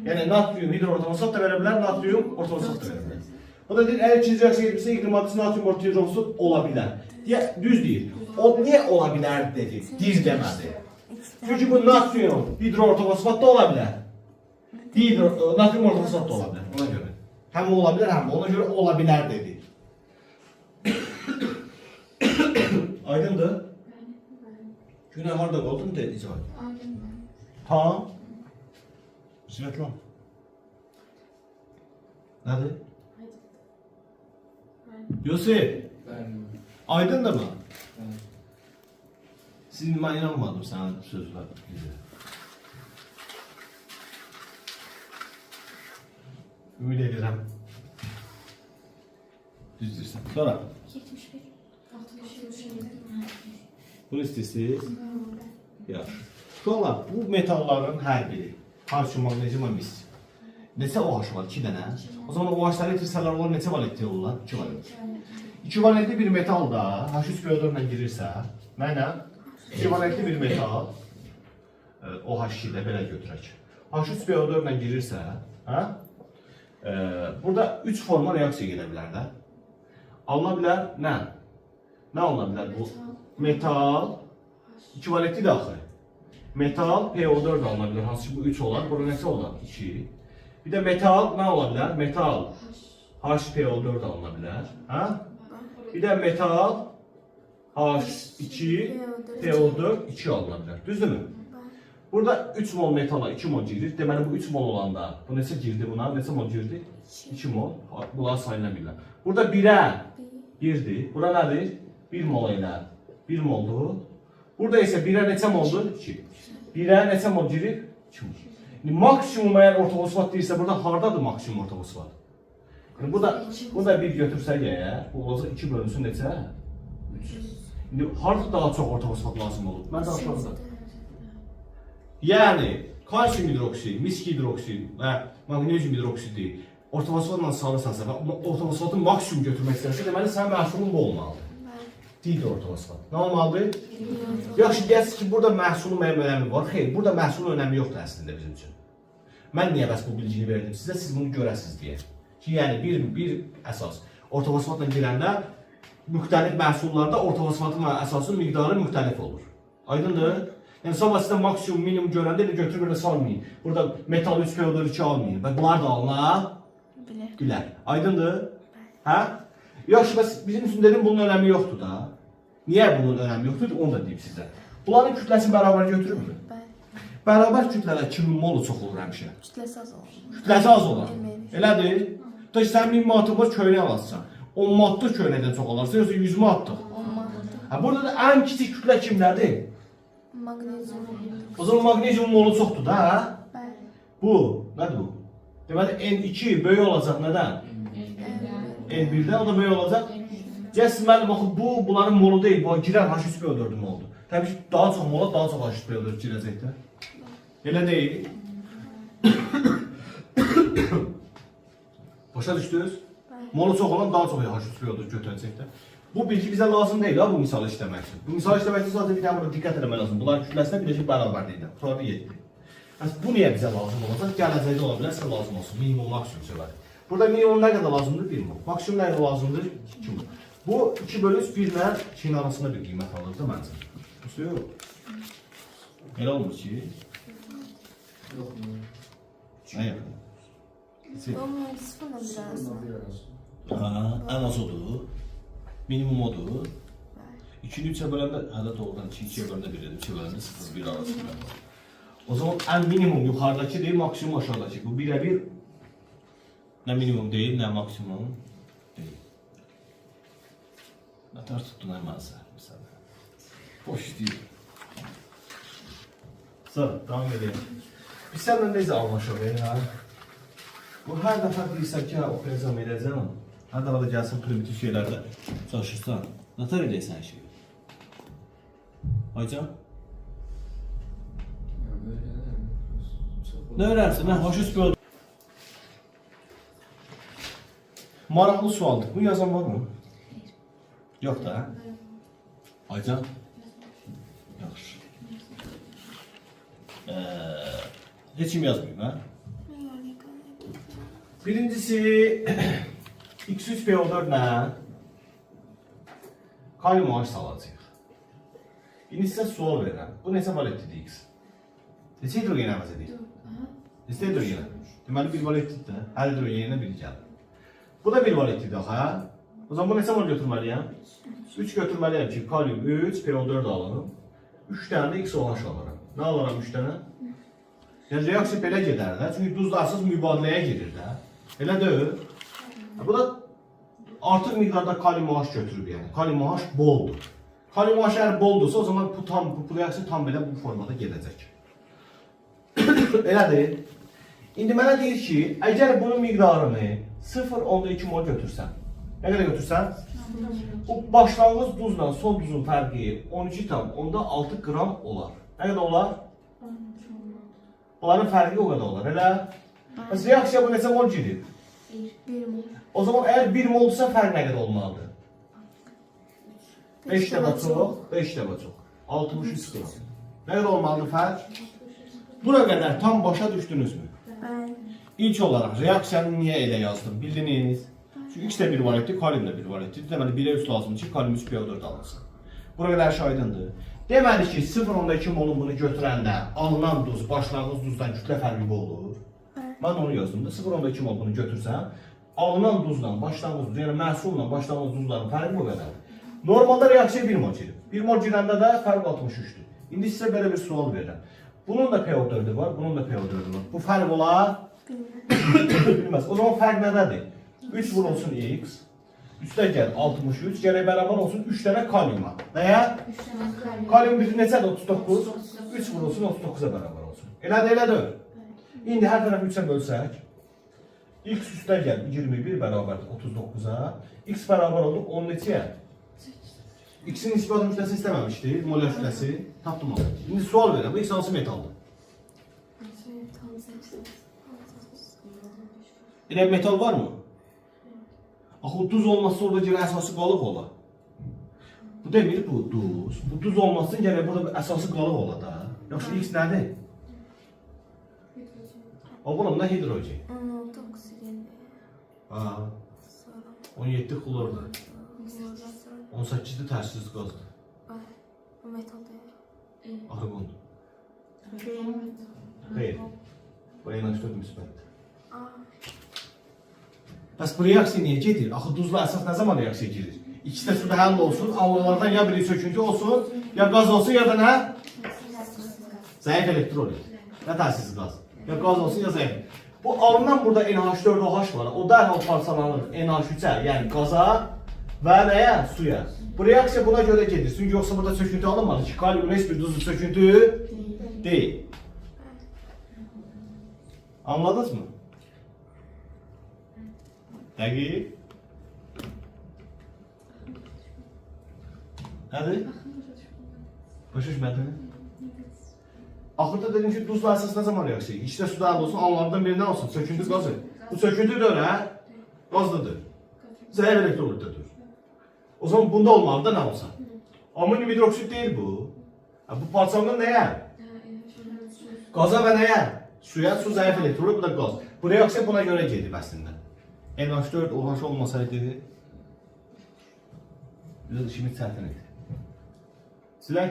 Yəni natrium hidrofosfat da verə bilər, natrium ortofosfat da verə bilər. Bu da deyir, əgər ikinci reaksiya getmirsə, Y maddəsi natrium ortofosfat ola bilər. Düz deyir. O niyə ola bilər dedi, düz demədi. Çünki bu natrium hidroortofosfat da ola bilər. Natrium ortofosfat da ola bilər, ona görə. Həm ola bilər, həm ona görə ola bilər dedi. Aydındır? Günə harada qoldun dedi, icra. Tamam. Svetlan. Nədir? Yusuf, Bəli. aydındır mı? Bəli. Sizin mən inanmadım sənin sözlər. Ümid edirəm. Düz deyirsən. Sonra 71. bunu istəyirsiniz? Yaxşı. Sonra bu metalların hər biri kalsium, magnezium, mis. Neçə OH var? 2 dənə. O zaman OH-ları itirsələr onlar neçə valentli olurlar? 2 valentli. 2 valentli bir metal da H3PO4 ilə girirsə, mənə 2 valentli bir metal OH2-də belə götürək. H3PO4 ilə girirsə, burada 3 forma reaksiya gedə bilər də. Alına bilər nə? Nə alına bilər bu? Metal 2 valentli də axı. Metal PO4 alına bilər. Hansı ki bu 3 olar, burada neçə olar? 2. Bir də metal nə ola bilər? Metal HPO4 alına bilər. Bir də metal H2PO4 2 alına bilər. Düzdürmü? Burada 3 mol metala 2 mol girir. Deməli bu 3 mol olanda bu neçə girdi buna? Neçə mol girdi? 2 mol. Bunlar sayıla bilər. Burada 1-ə 1-dir. Bura nədir? 1 mol ilə 1 moldur. Burada isə 1-ə neçə moldur? 2. 1-ə neçə mol girir? 2 mol. Maksimum əgər ortofosfat deyirsə, burada hardadır maksimum ortofosfat? Yəni burada 1 götürsək əgər, bu olacaq 2 bölünsün neçə? 3. İndi harada daha çox ortofosfat lazım olur? Mən danışmamda. Yəni, kalsium hidroksid, misk hidroksid və magnezium hidroksidi ortofosfatla salırsansa və ortofosfatı maksimum götürmək istərsə, deməli sənin məhsulun bu olmalıdır. Dihidroortofosfat. Nə olmalıdır? Yaxşı, deyəsiniz ki, burada məhsulun mənim önəmi var. Xeyr, burada məhsulun önəmi yoxdur əslində bizim üçün. Mən niyə bəs bu bilgini verdim sizə? Siz bunu görəsiniz deyə. Ki, yəni bir əsas. Ortofosfatla girəndə müxtəlif məhsullarda ortofosfatın əsasının miqdarı müxtəlif olur. Aydındır? Yəni, sabah sizə maksimum, minimum görəndə elə götürüb elə salmayın. Burada metal 3PO4 2 almayın. Və bunlar da alına bilər. Aydındır? Hə? Yaxşı, bəs bizim üçün dedim bunun önəmi yoxdur da. Niyə bunun önəmi yoxdur? Onu da deyim sizə. Bunların kütləsi bərabər götürürmü? Bərabər kütlələr kimin molu çox olur həmişə? Kütləsi az olur. Kütləsi az olur. Elədir? Da ki, sən 1000 manatlıq var köynək alasın. 10 manatlıq köynəkdən çox alarsan, yoxsa 100 manatlıq. 10 manat. Burada da ən kiçik kütlə kimlədir? Magnezium. O zaman magnezium molu çoxdur da, hə? Bəli. Bu, nədir bu? Deməli, N2 böyük olacaq nədən? N1'də o da böyük olacaq. Gəlsin mənim baxın, bunların molu deyil, bu girən H3PO4'ün moludur. Təbii ki, daha çox mola, daha çox H3PO4 girəcək də. Elə deyil. Başa düşdünüz? Molu çox olan daha çox H3PO4 götürəcək də. Bu bilgi bizə lazım deyil ha, bu misalı işləmək üçün. Bu misalı işləmək üçün sadəcə bir dənə burada diqqət eləmək lazım. Bunların kütləsinə birləşik bərabərlikdə. Sonra 7. Bu niyə bizə lazım olacaq? Gələcəkdə ola bilər, sizə lazım olsun. Minimum, maksimum söylədik. Burada minimum nə qədər lazımdır? 1 mol. Maksimum nə qədər lazımdır? 2 mol. Bu 2 bölü 1 ilə 2'nin arasında bir qiymət alır da məncə. Yox. Elə olmur ki? Yox mu? Nə yaxın? Ama sıfırla biraz. Bununla bir arası. Ən az odur. Minimum odur. 2'ni 3'e böləndə, hələ doğrudan 2'ye böləndə 1 edir. 2'ye böləndə 0-1 arasında. O zaman ən minimum yuxarıdakı deyil, maksimum aşağıdakı. Bu 1'ə 1 nə minimum deyil, nə maksimum deyil. Nətər tutdun əməlsə, məsələn. Boş deyil. Sonra, davam edeyim. Biz sənlə necə anlaşaq, ya? Bu hər dəfə deyirsən ki, oxuyacam, edəcəm. Hər dəfə də gəlsin primitiv şeylərdə çalışırsan. Nətər edəysən şeyi? Aycan? Nə öyrənirsən? Mən H3PO4. Maraqlı sualdır. Bu yazan var mı? Yox da. Aycan? Yaxşı. Heç kim yazmayayım, ha? Birincisi, x3 PO4 nə? Kalium OH salacaq. İndi sizə sual verirəm. Bu neçə valetlidir x? Neçə hidrogen əvəz edir? Neçə hidrogen? Deməli, bir valetlidir də. Hər hidrogeninə biri gəlir. Bu da bir valetlidir, ha? O zaman bu neçə mol götürməliyəm? 3 götürməliyəm ki, kalium 3, PO4 alırım. 3 dənə də x OH alıram. Nə alıram 3 dənə? Yəni, reaksiya belə gedər də. Çünki duzlarsız mübadiləyə gedir də. Elə deyil. Bu da artıq miqdarda kalium OH götürüb, yəni. Kalium OH boldur. Kalium OH əgər boldursa, o zaman bu reaksiya tam belə bu formada gedəcək. Elədir. İndi mənə deyir ki, əgər bunun miqdarını 0,2 mol götürsən, nə qədər götürsən? Bu başlanğıc duzla son duzun fərqi 12,6 qram olar. Nə qədər olar? Bunların fərqi o qədər olar, elə? Bəs reaksiya bu neçə mol girir? 1 mol. O zaman əgər 1 moldursa fərq nə qədər olmalıdır? 5 dəfə çox, 5 dəfə çox. 63 qram. Nə qədər olmalıdır fərq? Buna qədər tam başa düşdünüzmü? İlk olaraq reaksiyanı niyə elə yazdım, bildiniz? Çünki x də bir valetdir, kalium da bir valetdir. Deməli, 1'ə 3 lazımdır ki, kalium 3 PO4 alınsın. Buna qədər şahidindir. Deməli ki, 0,2 molun bunu götürəndə alınan duz, başlanğıc duzdan kütlə fərqi olur. Mən onu yazdım da, 0,2 mol bunu götürsən, alınan duzla, başlanğıc duz, yəni məhsulla başlanğıc duzların fərqi bu qədər. Normalda reaksiya 1 mol girir. 1 mol girəndə də fərq 63'dür. İndi sizə belə bir sual verirəm. Bunun da PO4'ü var, bunun da PO4'ü var. Bu fərq olar? Bilməz. O zaman fərq nədədir? 3 vurulsun x, üstə gəl 63, gərək bərabər olsun 3 dənə kaliuma. Nəyə? Kalium gücü neçədir? 39. 3 vurulsun 39'a bərabər olsun. Elədir, elədir. İndi hər tərəf 3'ə bölsək, x üstə gəl 21 bərabərdir 39'a, x bərabər oldu 10 neçəyə? X'in nisbət kütləsi istəməmişdir, molar kütləsi. Tapdım onu. İndi sual verirəm, bu x hansı metaldır? Elə metal var mı? Axı duz olmazsa orada gərək əsası qalıq ola. Bu demir, bu duz. Bu duz olmazsa gərək burada bir əsası qalıq ola da. Yoxsa x nədir? O bunun da hidrogen. 16 oksigendir. Ha. 17 klordur. 18'de tərsiz qazdır. Bu metal deyil. Argondur. Xeyr. Bu NH4 müsbətdir. Bəs bu reaksiya niyə gedir? Axı duzla əsas nə zaman reaksiya gedir? İkisi də suda həll olsun, almalardan ya biri söküntü olsun, ya qaz olsun, ya da nə? Zəif elektron. Nə tərsiz qaz? Ya qaz olsun, ya zəif. Bu alınan burada NH4OH var, o dərhal parçalanır NH3'ə, yəni qaza və nəyə? Suya. Bu reaksiya buna görə gedir. Çünki yoxsa burada söküntü alınmadı ki, kalium heç bir duzlu söküntü deyil. Anladınız mı? Dəqiq. Nədir? Başa düşmədin? Axırda dedim ki, duzla əsas nə zaman reaksiya? İçdə suda həll olsun, anlardan biri nə olsun? Söküntü qazı. Bu söküntüdür, hə? Qazlıdır. Zəif elektrolitdir. O zaman bunda olmalı da nə olsa? Amonyum hidroksid deyil bu. Bu parçalanır nəyə? Qaza və nəyə? Suya, su zəif elektrolit, bu da qaz. Bu reaksiya buna görə gedib əslində. NH4 OH olmasaydı, biraz işimiz çətin idi. Silək.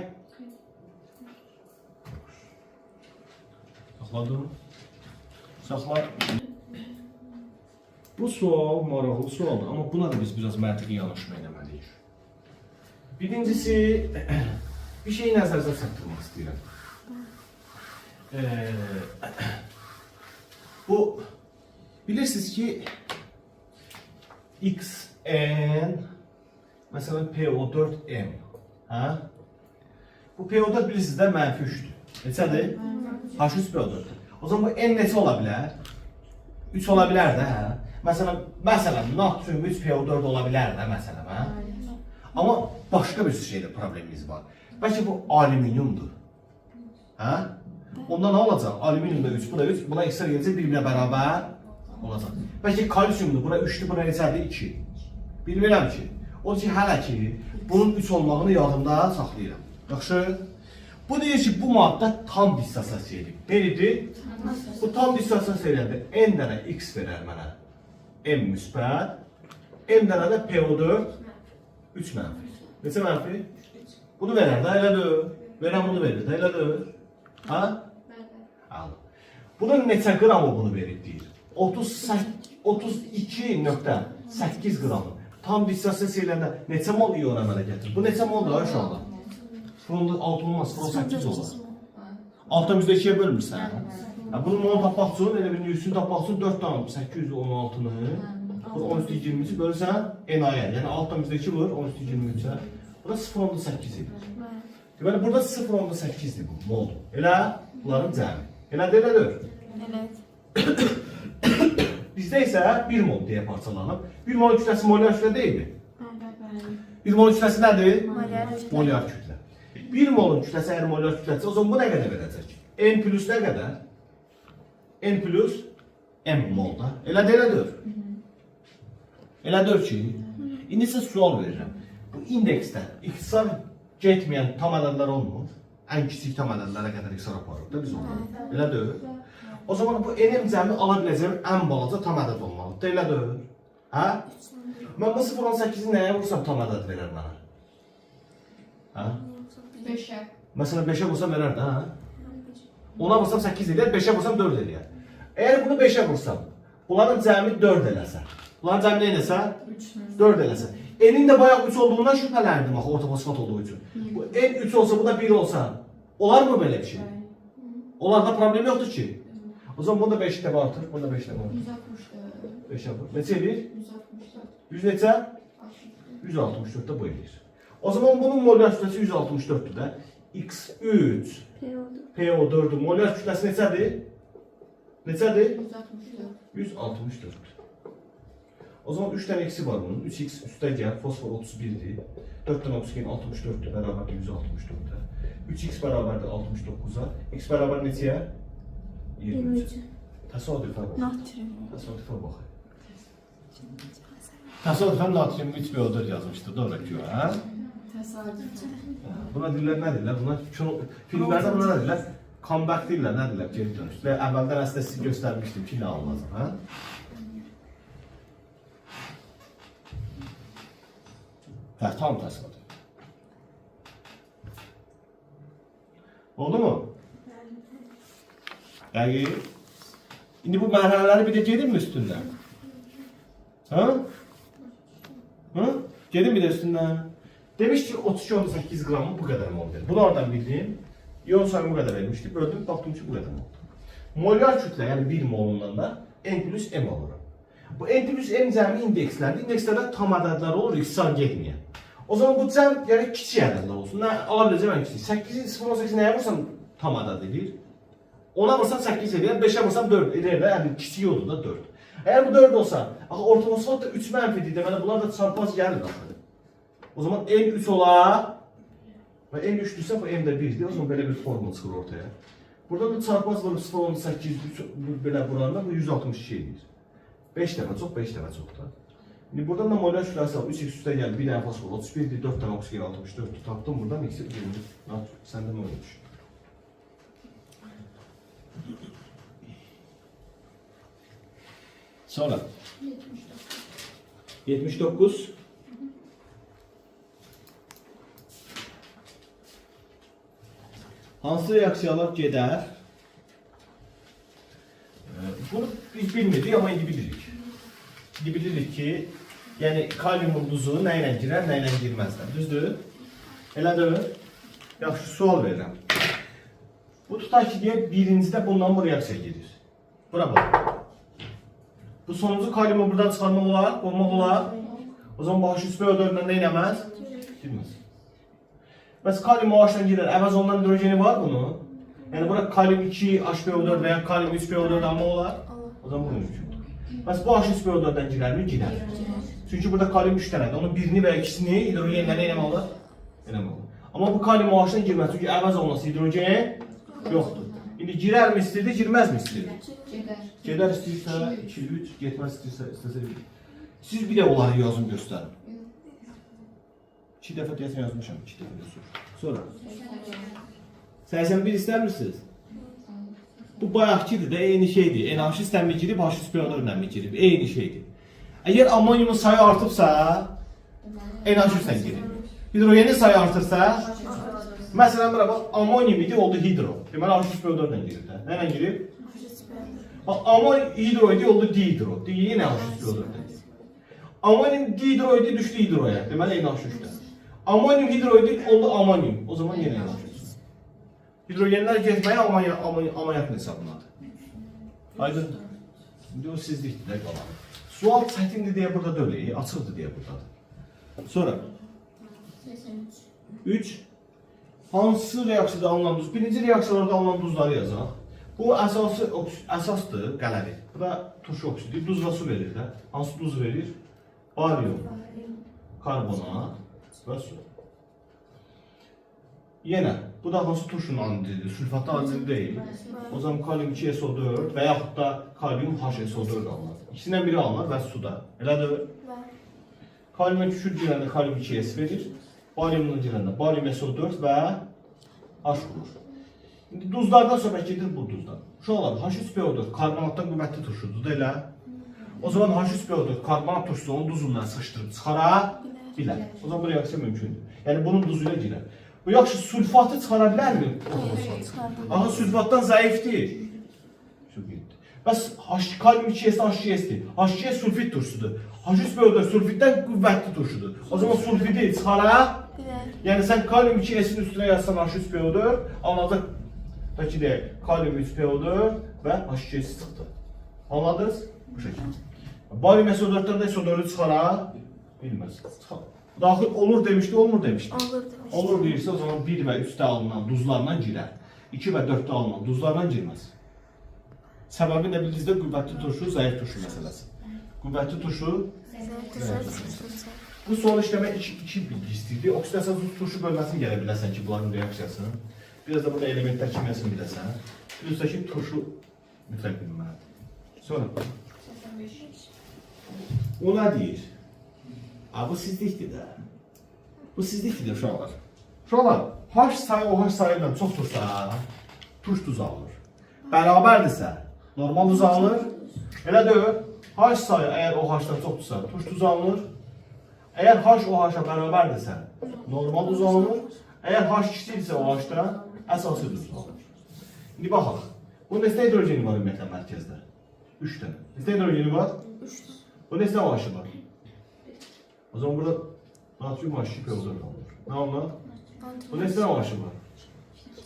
Saxladım. Saxla. Bu sual maraqlı sualdır, amma buna da biz biraz məntiqi yanaşma eləməliyik. Birincisi, bir şeyi nəzərdə çatdırmaq istəyirəm. Bu, bilirsiniz ki, Xn, məsələn PO4M, hə? Bu PO4 bilirsiniz də mənfi 3'dür. Neçədir? H3 PO4'dür. O zaman bu N neçə ola bilər? 3 ola bilər də, hə? Məsələn, natrium 3 PO4 ola bilər də, məsələn, hə? Amma başqa bir şeydə problemimiz var. Bəlkə bu alüminiumdur. Hə? Onda nə olacaq? Alüminium da 3, bu da 3, buna ekstra gələcək bir-birinə bərabər Olacaq. Bəlkə kalsiumdur, bura 3-dür, bura neçədir? 2. Bilmirəm ki. O ki, hələ ki, bunun 3 olmağını yadımda saxlayıram. Yaxşı? Bu deyir ki, bu maddə tam dissosiasiya edir. Neydir? Bu tam dissosiasiya edəndə n dənə x verər mənə. M müsbət. M dənə də PO4 3 mənfi. Neçə mənfi? Bunu verər də, elədir. Verən bunu verir də, elədir. Ha? Alın. Bunun neçə qramı bunu verir deyir. 32.8 qramı. Tam dissosiasiya edəndə neçə mol iyon əmələ gətirir? Bu neçə moldur aşağıda? Bunun 6 olmaz, 8 olur. 6-2'ye bölmürsən. Bunun mol tapmaq üçün, elə bir yüzünü tapmaq üçün 4 tane 816'nı, bu 13-20'si bölürsən enayə. Yəni 6-2 vur, 13-23'ə. Bu da 0.8 edir. Deməli, burada 0.8'dir bu mol. Elə bunların cəmi. Elədir, elədir. Evet. Bizdə isə 1 mol deyə parçalanıb. 1 mol kütləsi molyar kütlə deyilmi? 1 mol kütləsi nədir? Molyar kütlə. 1 molun kütləsi əgər molyar kütləsi, o zaman bu nə qədər verəcək? N plus nə qədər? N plus M molda. Elədir, elədir. Elədir ki, indi sizə sual verirəm. Bu indeksdə ixtisar getməyən tam ədədlər olmur. Ən kiçik tam ədədlərə qədər ixtisar aparır da biz onları. Elədir. O zaman bu n cəmi ala biləcəyim ən balaca tam ədəd olmalıdır. Elədir. Hə? Mən bu 0.8-i nəyə vursam tam ədəd verər mənə? Hə? 5'e. Məsələn 5'ə vursam verər də, hə? Ona vursam 8 eləyər, 5'ə vursam 4 eləyər. Əgər bunu 5'ə vursam, bunların cəmi 4 eləsə. Bunların cəmi nə eləsə? 4 eləsə. N'in də bayaq 3 olduğundan şübhələndim axı, ortofosfat olduğu üçün. Bu n 3 olsa, bu da 1 olsa, olar mı belə bir şey? Onlarda problem yoxdur ki. O zaman bunda 5 dəfə artır, bunda 5 dəfə artır. 164. 5 yapır. Neçə eləyir? 164. 100 neçə? 164 də bu eləyir. O zaman bunun molyar kütləsi 164'dür də. X3 PO4'ün molyar kütləsi neçədir? Neçədir? 164. O zaman 3 tane eksi var bunun. 3x üstə gəl, fosfor 31'dir. 4 tane oksigen 64'dür, bərabərdir 164'də. 3x bərabərdir 69'a. X bərabər neçəyə? 23. Təsadüfə bax. Natrium. Təsadüfə bax. Təsadüfən natrium 3PO4 yazmışdı, doğru ki, hə? Buna deyirlər, nə deyirlər? Buna filmlərdə buna nə deyirlər? Comeback deyirlər, nə deyirlər? Geri dönüş. Və əvvəldən əslində sizi göstərmişdim ki, nə alınacaq, hə? Hə, tam təsadüf. Oldu mu? Dəqiq. İndi bu mərhələləri bir də gedir mi üstündən? Hə? Hə? Gedir mi də üstündən? Demiş ki 32.8 qramı bu qədər mol verir. Bunu oradan bildim. İyon sayımı bu qədər vermişdi. Böldüm, baxdım ki bu qədər mol. Molyar kütlə, yəni 1 molundan da N plus M alıram. Bu N plus M cəmi indekslərdir. İndekslərdə tam ədədlər olur, ixtisar getməyən. O zaman bu cəm yəni kiçik ədədlər olsun. Nə ala biləcəm ən kiçik. 0.8 nəyə vursam tam ədəd edir? Ona vursam 8 edir, 5'ə vursam 4 edir də, yəni kiçik olur da 4. Əgər bu 4 olsa, axı ortofosfat da 3 mənfidir, deməli bunlar da çarpaz gəlir axı. O zaman N3 olar və N3'dürsə bu M də 1'dir. O zaman belə bir formul çıxır ortaya. Burada da çarpaz vurub 0.8 belə vuranda bu 162 edir. 5 dəfə çox, 5 dəfə çox da. İndi buradan da molyar kütləsi al, 3x üstə gəl, 1 dənə fosfor 31'dir, 4 dənə oksigen 64'dür. Tapdım buradan x 20. Səndə mi öyle düşün? Sonra 79. Hansı reaksiyalar gedər? Bunu biz bilmirdik, amma indi bilirik. İndi bilirik ki, yəni kaliumun duzu nə ilə girər, nə ilə girməzlər. Düzdür? Elədir? Yaxşı, sual verirəm. Bu tutaq ki, deyək, birincidə bundan bu reaksiya gedir. Bura bax. Bu sonuncu kaliumu buradan çıxarmaq olar, olmaq olar. O zaman bu H3PO4-dən nə eləməz? Girməz. Bəs kalium OH-dan girer, əvəz olunan hidrojeni var bunun. Yəni bura kalium 2 HPO4 və ya kalium 3 PO4 almaq olar. O zaman bu mümkündür. Bəs bu H3PO4-dən girərmi? Girər. Çünki burada kalium 3 dənədir. Onun birini və ikisini hidrogenləri eləmək olar. Eləmək olar. Amma bu kalium OH-dan girməz. Çünki əvəz olunması hidrogen yoxdur. İndi girər mi istəyirdi, girməz mi istəyirdi? Gedər. Gedər istəyirsə 2, 3, getməz istəyirsə 1. Siz bir də onları yazın göstərin. 2 dəfə deyəsən yazmışam, 2 dəfə yazmışam. Sonra 81 istəmirsiniz? Bu bayaqkidir də, eyni şeydir. Enerji sistemi girib, H spiradorla girib, eyni şeydir. Əgər amonyumun sayı artıbsa, enerji sistemi girib. Hidrogenin sayı artırsa, məsələn, bura bax, amonyum idi, oldu hidro. Deməli, H spiradorla girib də. Nə ilə girib? Amonyum hidro idi, oldu dihidro. Yenə H spiradorla girib. Amonyum dihidro idi, düşdü hidroya. Deməli, NH3-də. Amonyum hidro idi, oldu amonyum. O zaman yenə NH3. Hidrogenlər getməyə amonyak hesabınadır. Aydın. İndi o sizlikdir də qalan. Sual çətindir deyə burada deyil, açıqdır deyə buradadır. Sonra 3. Hansı reaksiyada alınan duz? Birinci reaksiyalarda alınan duzları yazaq. Bu əsasdır, qələli. Bu da turşu oksidi, duz və su verir də. Hansı duz verir? Barium, karbonat və su. Yenə, bu da hansı turşunun anidridir? Sülfatlı anidrid deyil. O zaman kalium 2SO4 və yaxud da kalium HSO4 alınır. İkisindən biri alınır və suda. Elədir? Kalium düşür girəndə kalium 2S verir. Bariumdan girəndə barium SO4 və H vurur. İndi duzlardan söhbət gedir bu duzdan. Uşaqlar, H3PO4 karbonatdan qüvvətli turşudur da elə. O zaman H3PO4 karbonat turşusu onu duzundan sıxışdırıb çıxara bilər. O zaman bu reaksiya mümkündür. Yəni bunun duzu ilə girər. Bu yaxşı sülfatı çıxara bilərmi? Aha, sülfatdan zəifdir. Bəs kalium 2S H2S'dir. H2S sülfit turşusudur. H3PO4 sülfitdən qüvvətli turşudur. O zaman sülfiti çıxara bilər. Yəni sən kalium 2S'in üstünə yazsan H3PO4, alınacaq ki deyək, kalium 3PO4 və H2S çıxdı. Anladınız? Bu şəkilde. Barium SO4'dan da SO4'ü çıxara bilməz. Daxil olur demişdi, olmur demişdi. Olur demişdi. Olur deyirsə o zaman 1 və 3'də alınan duzlarla girər. 2 və 4'də alınan duzlarla girməz. Səbəbi nə bildinizdə qüvvətli turşu, zəif turşu məsələsi. Qüvvətli turşu, bu son işləmə 2 bilgi istəyirdi. Oksidasiya turşu bölməsini gələ biləsən ki, bunların reaksiyasını. Biraz da burada elementlər kimyasını biləsən. Bilirsə ki, turşu mütləq bilməlidir. Sonra. O nə deyir? Bu sizlikdir də. Bu sizlikdir də uşaqlar. Uşaqlar, H sayı OH sayı ilə çoxdursa, turş duz alınır. Bərabərdirsə, normal duz alınır. Elə deyil, H sayı əgər OH-dan çoxdursa, turş duz alınır. Əgər H OH-a bərabərdirsə, normal duz alınır. Əgər H kiçikdirsə OH-dan, əsası duz alınır. İndi baxaq. Bunun neçə hidrogeni var ümumiyyətlə mərkəzdə? 3 dənə. Neçə hidrogeni var? 3 dənə. Bu neçə OH-ı var? O zaman burada natrium H2PO4 alınır. Ne alınır? Bu neçə OH-ı var?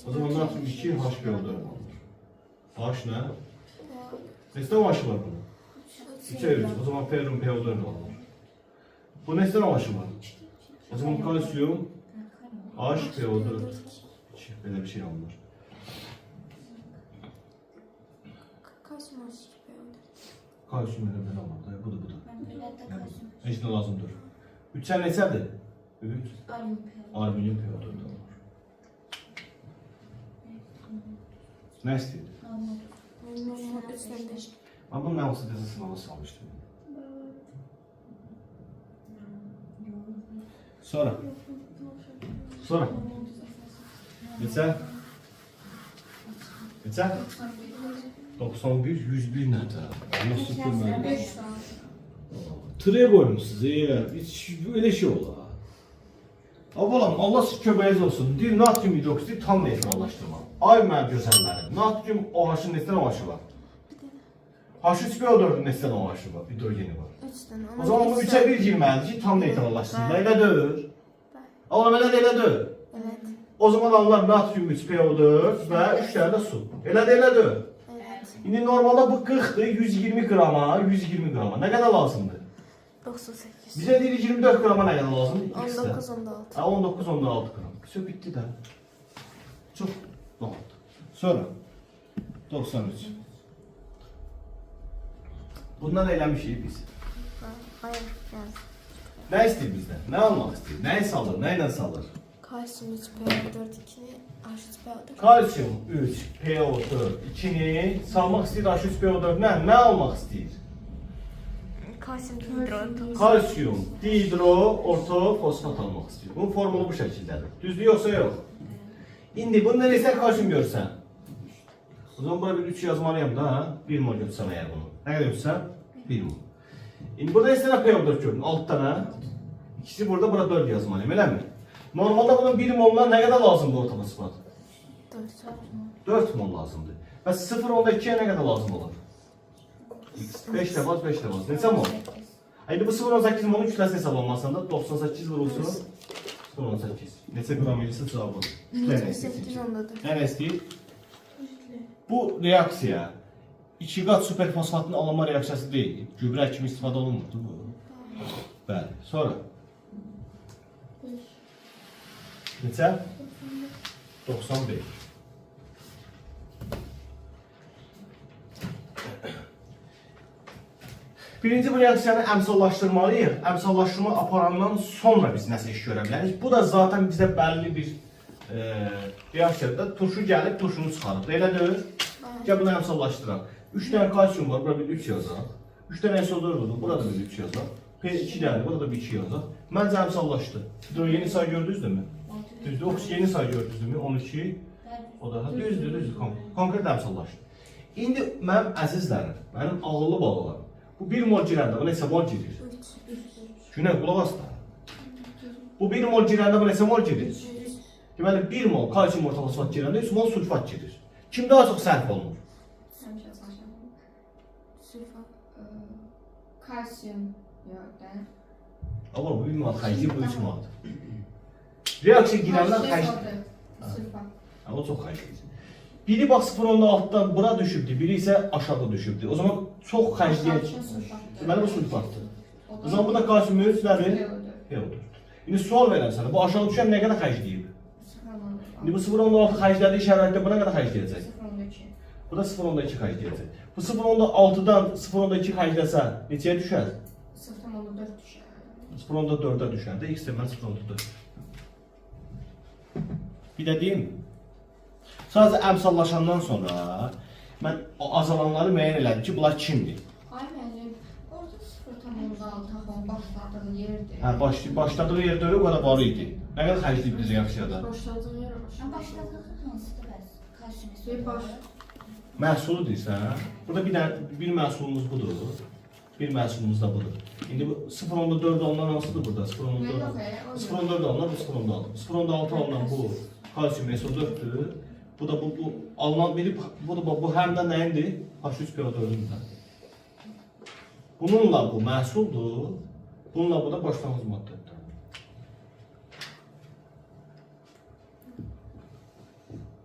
O zaman natrium 2 H2PO4 alınır. H nə? Neçə OH-ı var bunun? 3'e 3. O zaman ferrum PO4 alınır. Bu neçə OH-ı var? O zaman kalsiyum HPO4. Böyle bir şey alınır. Kalsiyum önemli olmadı. Bu da. Eşit lazımdır. 3'er neçədir? 3. Alüminyum PO4 alınır. Ne istəyir? Ben bunun nə olsa tezə sınavı salmışdım. Sonra. Neçə? 91, 101 nədir? Tırıya koymuşsunuz hiç öyle şey ola. Abalam, Allah siz köbəyiz olsun. Deyir, natrium hidroksidi tam neytrallaşdırma. Ay mənim gözəllərim, natrium OH-ın neçə OH-ı var? H3PO4-ün neçə OH-ı var, hidrogeni var. O zaman bu 3'e 1 girməlidir ki, tam neytrallaşsın. Elə deyil. Oğlum, elə deyil. O zaman alınlar natrium 3PO4 və 3 tane de su. Elə deyil. İndi normalde bu 40'dır, 120 qrama, 120 qrama. Nə qədər lazımdır? 98. Bizə deyir 24 qrama nə qədər lazımdır? 19-16. 19-16 qram. Все, bitti də. Çox rahat. Sonra 93. Bundan eləmişik biz. Hayır, yani. Nə istəyir bizdən? Nə almaq istəyir? Nəyi salır? Nə ilə salır? Kalsiyum 3PO4 2'ni H3PO4. Kalsiyum 3 PO4 2'ni salmaq istəyir H3PO4 nə almaq istəyir? Kalsiyum dihidroorto. Kalsiyum dihidroortofosfat almaq istəyir. Bunun formulu bu şəkildədir. Düzdür yoxsa yox? İndi bunu neresi kalsiyum görsən? O zaman bura bir 3 yazmalıyım da 1 mol götürsəm eğer bunu. Ne kadar götürsəm? 1 mol. İndi burada istəyən PO4 gördün 6 tane. İkisi burada, burada 4 yazmalıyım, elə mi? Normalde bunun 1 moluna ne kadar lazımdır ortofosfat? 4 mol lazımdır. Və 0.2'ye ne kadar lazım olur? 5 də baz, 5 də baz. Neçə mol? Haydi bu 0.18 molun kütləsi hesablanmasında 98 vurulsun 0.18. Neçə qram verirsə cevabı? 8 ondadır. Nə istəyir? Bu reaksiya 2 qat superfosfatın alınma reaksiyası deyil. Gübrə kimi istifadə olunmurdu bu. Bəli. Sonra neçə? 95. Birinci bu reaksiyanı əmsallaşdırmalıyıq. Əmsallaşdırma aparandan sonra biz nəsə iş görə bilərik. Bu da zaten bizə bəlli bir reaksiyada turşu gəlib turşunu çıxarıb. Elə deyil? Gəl bunu əmsallaşdıraq. 3 dənə kalsiyum var, burada bir 3 yazaq. 3 dənə SO4 var, burada bir 3 yazaq. P2 dənə, burada bir 2 yazaq. Məncə əmsallaşdı. Yeni say gördünüzdürmü? Düzdür. Oksijeni say gördünüzdürmü? 12. O da düzdür. Konkret əmsallaşdı. İndi mənim əzizlərim, mənim ağıllı balalarım. Bu 1 mol girəndə bu neçə mol girir? 3. Günə qulaq as da. Bu 1 mol girəndə bu neçə mol girir? Deməli 1 mol kalsiyum ortofosfat girəndə 3 mol sulfat girir. Kim daha çox sərf olunur? Kalsiyum yok da. Ama bu 1 manat xərcli, bu 3 manat. Reaksiya girəndən xərcli. O çox xərcli. Biri bax 0.6'dan bura düşübdü, biri isə aşağı düşübdü. O zaman çox xərcliyə. Deməli bu sulfatdır. O zaman bu da kalsiyum üç nədir? P4. İndi sual verirəm sənə. Bu aşağı düşən nə qədər xərcləyib? İndi bu 0.6 xərclədiyi şəraitdə bu nə qədər xərcləyəcək? 0.2. Bu da 0.2 xərcləyəcək. Bu 0.6'dan 0.2 xərcləsə neçəyə düşər? 0.4 düşər. 0.4'ə düşər də x deməli 0.4. Bir də deyim. Sadəcə əmsallaşandan sonra mən o azalanları müəyyən elədim ki, bunlar kimdir? Ay müəllim, orada 0.6 taxon başladığı yerdir. Hə, başladığı yer dörü o qədər var idi. Nə qədər xərcləyib biz reaksiyada? Başladığı yer Başladığı hansıdır bəs? Kalsiyum Baş. Məhsulu deyirsən, burada bir məhsulumuz budur. Bir məhsulumuz da budur. İndi bu 0.4 alınan hansıdır burada? 0.4 alınan bu 0.6. 0.6 alınan bu kalsiyum SO4'dür. Bu da bu alınan biri bu həm də nəyindir? H3PO4'ündür. Bununla bu məhsuldur. Bununla bu da başlanğıc maddədir.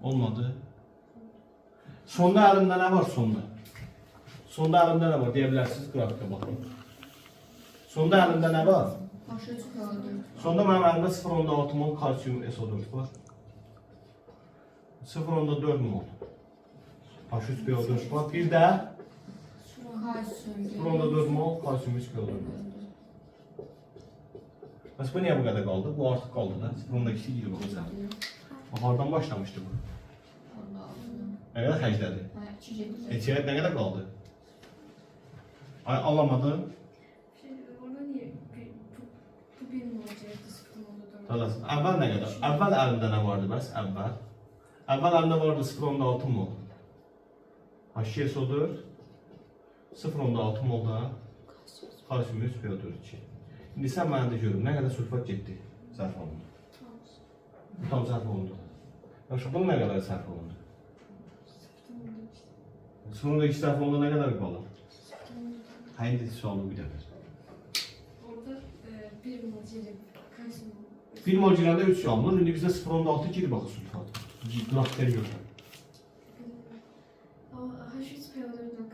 Olmadı. Sonda əlimdə nə var sonda? Sonda əlimdə nə var? Deyə bilərsiniz qrafika baxın. Sonda əlimdə nə var? Başı çıxıyordur. Sonda mənim əlimdə 0.6 mol kalsiyum SO4 var. 0.4 mol H3PO4 var. Bir də Kalsiyum. 0.4 mol kalsiyum 3PO4 var. Bəs bu niyə bu qədər qaldı? Bu artıq qaldı da. 0.2 girir baxacaq. Hardan başlamışdı bu? Nə qədər xərclədi? Etiyyət nə qədər qaldı? Ay alamadın. Orada niye bu bir olacaqdı 0.4? Talasın. Əvvəl nə qədər? Əvvəl əlimdə nə vardı bəs? Əvvəl əlimdə vardı 0.6 mol. H2SO4 0.6 mol da kalsiyum 3PO4. İndi sən mənə də görüm, nə qədər sulfat getdi, sərf olundu. Bu tam sərf olundu. Yaxşı, bunu nə qədər sərf olundu? Sonra iki sərf olundu, nə qədər qalır? Hə, indi sualı bir dəfə. Orada bir olacaq kalsiyum. 1 mol girəndə 3 alınır, indi bizdə 0.6 girir baxı sulfat. Qrafikləri görürəm. H3PO4'dan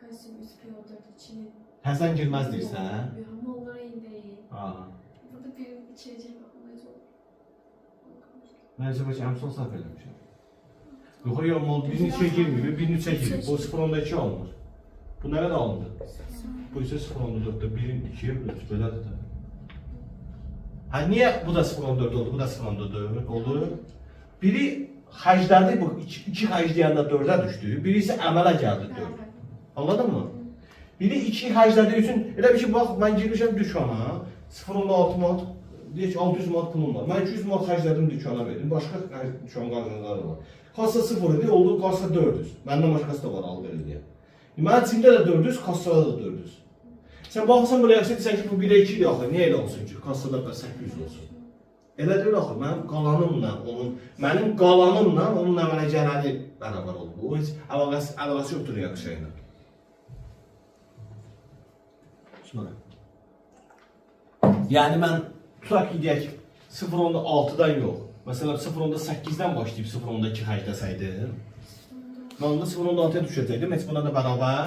kalsiyum 3PO4 içine. Həsən girməz deyirsən? Ama onlara iyi değil. Aa. Burada bir içecek olacaq. Nəysə bəlkə əmsal səhv eləmişəm. Yox, yox, mol bir neçə girmir, bir neçə girir. Bu 0.2 alınır. Bu nə qədər alındı? Bu isə 0.4'də 1'in 2'ye bölür, belədir də. Ha niye bu da 0.14 oldu, bu da 0.14 oldu? Biri xərclədi, bu iki xərcləyəndə 4'ə düşdü. Biri isə əmələ gəldi 4. Anladın mı? Biri 2 xərclədiyi üçün elə bir ki, bax, mən girmişəm dükana, 0.6 manat, deyək ki, 600 manat pulum var. Mən 200 manat xərclədim dükana verdim, başqa dükkan qazanları var. Kassa 0 idi, oldu kassa 400. Məndən başqası da var, al verir deyə. Mənim cimdə də 400, kassada da 400. Sən baxırsan belə yaxşı desən ki, bu 1'ə 2 idi axı, niyə elə olsun ki, kassada da 800 olsun? Elə deyil axı, mənim qalanımla onun əmələ gələni bərabər oldu. O heç əlaqəsi yoxdur yaxşı ilə. Sonra. Yəni mən tutaq ki, deyək 0.6'dan yox. Məsələn 0.8'dən başlayıb 0.2 xərcləsəydim, mən onda 0.6'ya düşəcəkdim, heç buna da bərabər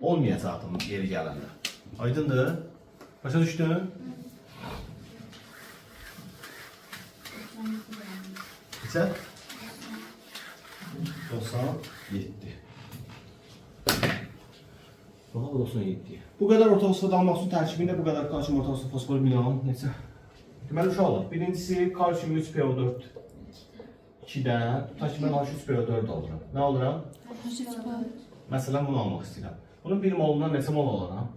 olmayacaqdım geri gələndə. Aydındır? Başa düşdün? Neçə? 97. Bax, 97. Bu qədər orta fosfat almaq üçün tərkibində bu qədər kalsium orta fosfat fosfor mineral neçə? Deməli uşaqlar, birincisi kalsium 3PO4 2'dən, tutaq ki mən H3PO4 alıram. Nə alıram? Məsələn bunu almaq istəyirəm. Bunun 1 molundan neçə mol alaram?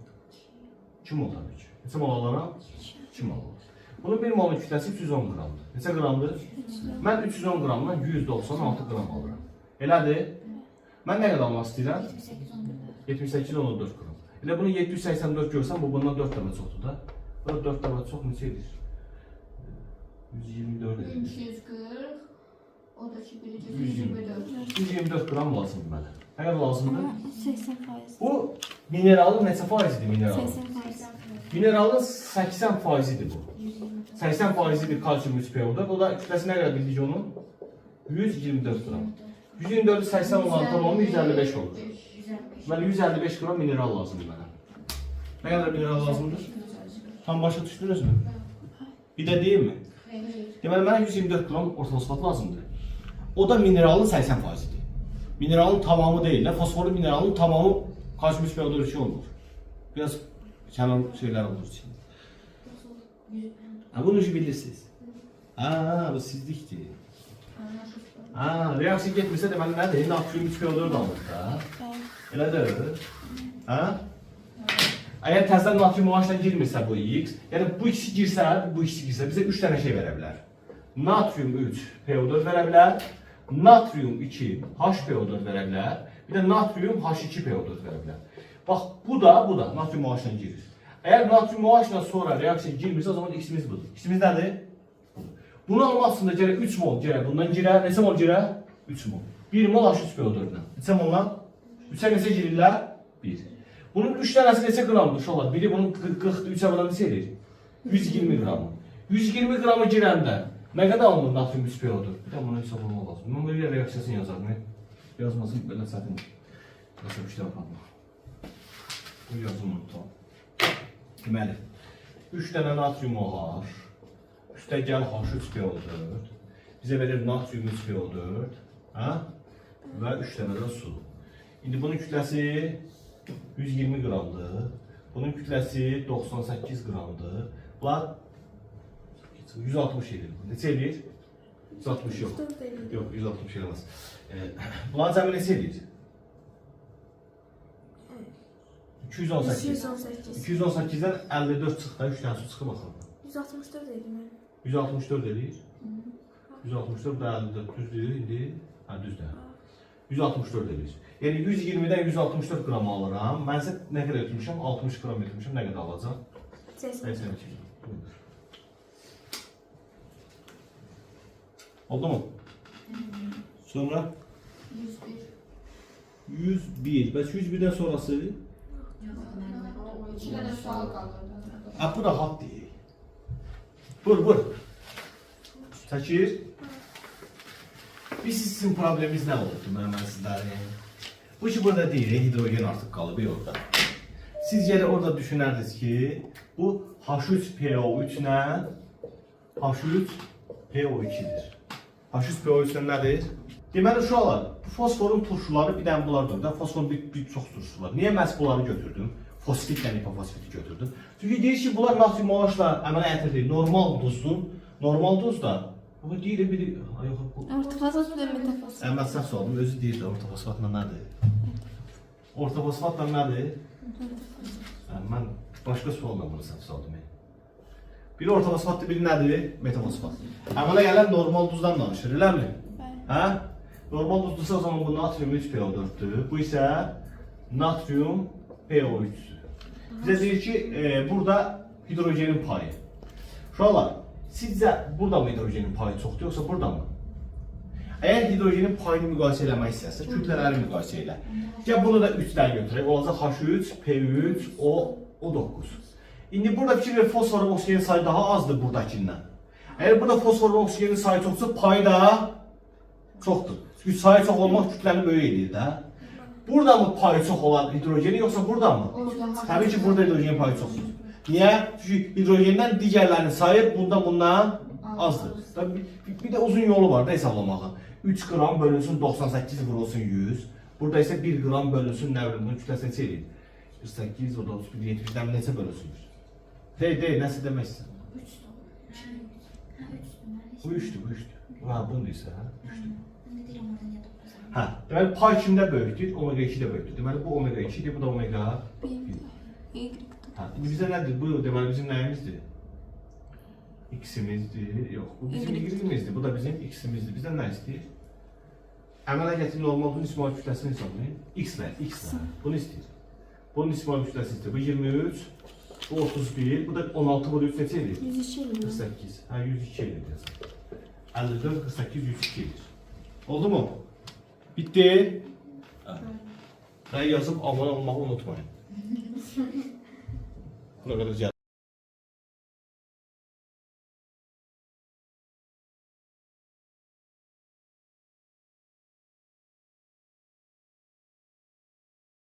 2 mol tabii ki. Neçə mol alaram? 2 mol alaram. Bunun 1 molun kütləsi 310 qramdır. Neçə qramdır? Mən 310 qramdan 196 qram alıram. Elədir? Mən nə qədər almaq istəyirəm? 78-14 qram. Elə bunu 784 görsən, bu bundan 4 dəfə çoxdur da. Bu 4 dəfə çox neçə edir? 124 edir. 240, o da ki birisi 124. 124 qram lazımdır mənə. Nə qədər lazımdır? 80%. Bu mineralın neçə faizidir mineralın? 80%. Mineralın 80 faizidir bu. 80 faizidir kalsium 3PO4. O da kütləsi nə qədər bildik onun? 124 qram. 124'ü 80 olan tamamı 155 olur. Deməli 155 qram mineral lazımdır mənə. Nə qədər mineral lazımdır? Tam başa düşdünüzmü? Bir də deyim mi? Deməli mənə 124 qram ortofosfat lazımdır. O da mineralın 80 faizidir. Mineralın tamamı değil, fosforlu mineralın tamamı kalsium 3PO4 için olmur. Biraz kenar şeyler olur için. Ha, bunu bilirsiniz. Aa, bu sizliktir. Reaksiya getmirsə deməli nədir? Natrium 3PO4 alır da. Elədir? Ha? Əgər təzədən natrium OH-dan girmirsə bu X, yəni bu ikisi girsə, bu ikisi girsə bizə 3 dənə şey verə bilər. Natrium 3 PO4 verə bilər, natrium 2 HPO4 verə bilər, bir də natrium H2 PO4 verə bilər. Bax, bu da natrium OH-dan girir. Əgər natrium OH-dan sonra reaksiya girmirsə, o zaman X-imiz budur. X-imiz nədir? Bunu almaq üçün də gərək 3 mol gərək bundan girər. Neçə mol girər? 3 mol. 1 mol H3PO4-dən. Neçə molla? 3'ə neçə girirlər? 1. Bunun 3 dənəsi neçə qramdır uşaqlar? Biri bunun 40-dır, 3'ə buna neçə edir? 120 qramı. 120 qramı girəndə nə qədər alınır natrium 3PO4? Bir də buna hesablamaq lazım. Mən belə reaksiyasını yazarım. Yazmasın belə çətin. Nəsə bir şey yapalım. Bu yazım unutam. Deməli, 3 dənə natrium OH. Üstə gəl H3PO4, bizə verir natrium 3PO4, və 3 dənə də su. İndi bunun kütləsi 120 qramdır, bunun kütləsi 98 qramdır. Bunlar 160 edir. Neçə edir? 160 yox. Yox, 160 eləməz. Bunlar cəmi neçə edir? 218. 218-dən 54 çıxda 3 dənə su çıxıb baxın. 164 edir mən. 164 edir. 164 da 54 düzdür indi. Hə, düzdür. 164 edir. Yəni 120-dən 164 qram alıram. Mən isə nə qədər götürmüşəm? 60 qram götürmüşəm. Nə qədər alacaq? 82 qram. Oldu mu? Sonra? 101. Bəs 101-dən sonrası? 2 dənə sual qalır. Bu da haqq deyil. Vur. Çəkir. Sizin probleminiz nə oldu? Mən sizlərin. Bu ki burada deyil, hidrogen artıq qalıb orada. Siz gələ orada düşünərdiniz ki, bu H3PO3 ilə H3PO2-dir. H3PO3 nədir? Deməli uşaqlar, fosforun turşuları bir dənə bunlardır da, fosforun bir çox turşusu var. Niyə məhz bunları götürdüm? fosfitlə hipofosfiti götürdüm. Çünki deyir ki, bunlar natrium OH-la əmələ gətirdi. Normal duzdur. Normal duz da. Bu deyir bir yox bu. Ortofosfat və metafosfat. Mən səhv oldum. Özü deyir də ortofosfatla nədir? Ortofosfatla nədir? Mən başqa sualla bunu səhv oldum. Biri ortofosfatdır, biri nədir? Metafosfat. Əmələ gələn normal duzdan danışır, eləmi? Hə? Normal duzdursa o zaman bu natrium 3PO4-dür. Bu isə natrium PO3-dür. Bizə deyir ki, burada hidrogenin payı. Uşaqlar, sizcə burada mı hidrogenin payı çoxdur, yoxsa burada mı? Əgər hidrogenin payını müqayisə eləmək istəyirsə, kütlələri müqayisə elə. Gəl bunu da 3-dən götürək. Olacaq H3, P3, O9. İndi burada fikir ver, fosfor və oksigenin sayı daha azdır buradakindən. Əgər burada fosfor və oksigenin sayı çoxsa, payı da çoxdur. Çünki sayı çox olmaq kütləni böyük edir də. Burada mı payı çox olan hidrogeni, yoxsa burada mı? Təbii ki, burada hidrogenin payı çoxdur. Niyə? Çünki hidrogendən digərlərinin sayı bundan azdır. Bir də uzun yolu var da hesablamağa. 3 qram bölünsün 98 vurulsun 100. Burada isə 1 qram bölünsün nə bilim, bunun kütləsi neçə eləyir? 48, o da 31, 70-dən neçə bölünsün? Deyil, nəsə demək istəyirəm. Bu 3'dür. Ha, bunu deyirsə, hə? 3'dür. Hə, deməli pay kimdə böyükdür? Omega 2-də böyükdür. Deməli bu omega 2-dir, bu da omega 1. Hə, indi bizə nədir? Bu deməli bizim nəyimizdir? X-imizdir. Yox, bu bizim Y-imizdir. Bu da bizim X-imizdir. Bizdən nə istəyir? Əmələ gətirin olmalıdır, nismal kütləsini hesablayın. X-lə. Bunu istəyir. Bunun nismal kütləsi istəyir. Bu 23, bu 31, bu da 16 bölü 3 neçə edir? 102 edir. 48. Hə, 102 edir deyəsən. 54, 48, 102 edir. Oldu mu? Bitti. Rəy yazıb abunə olmağı unutmayın. Buna qədər gəl.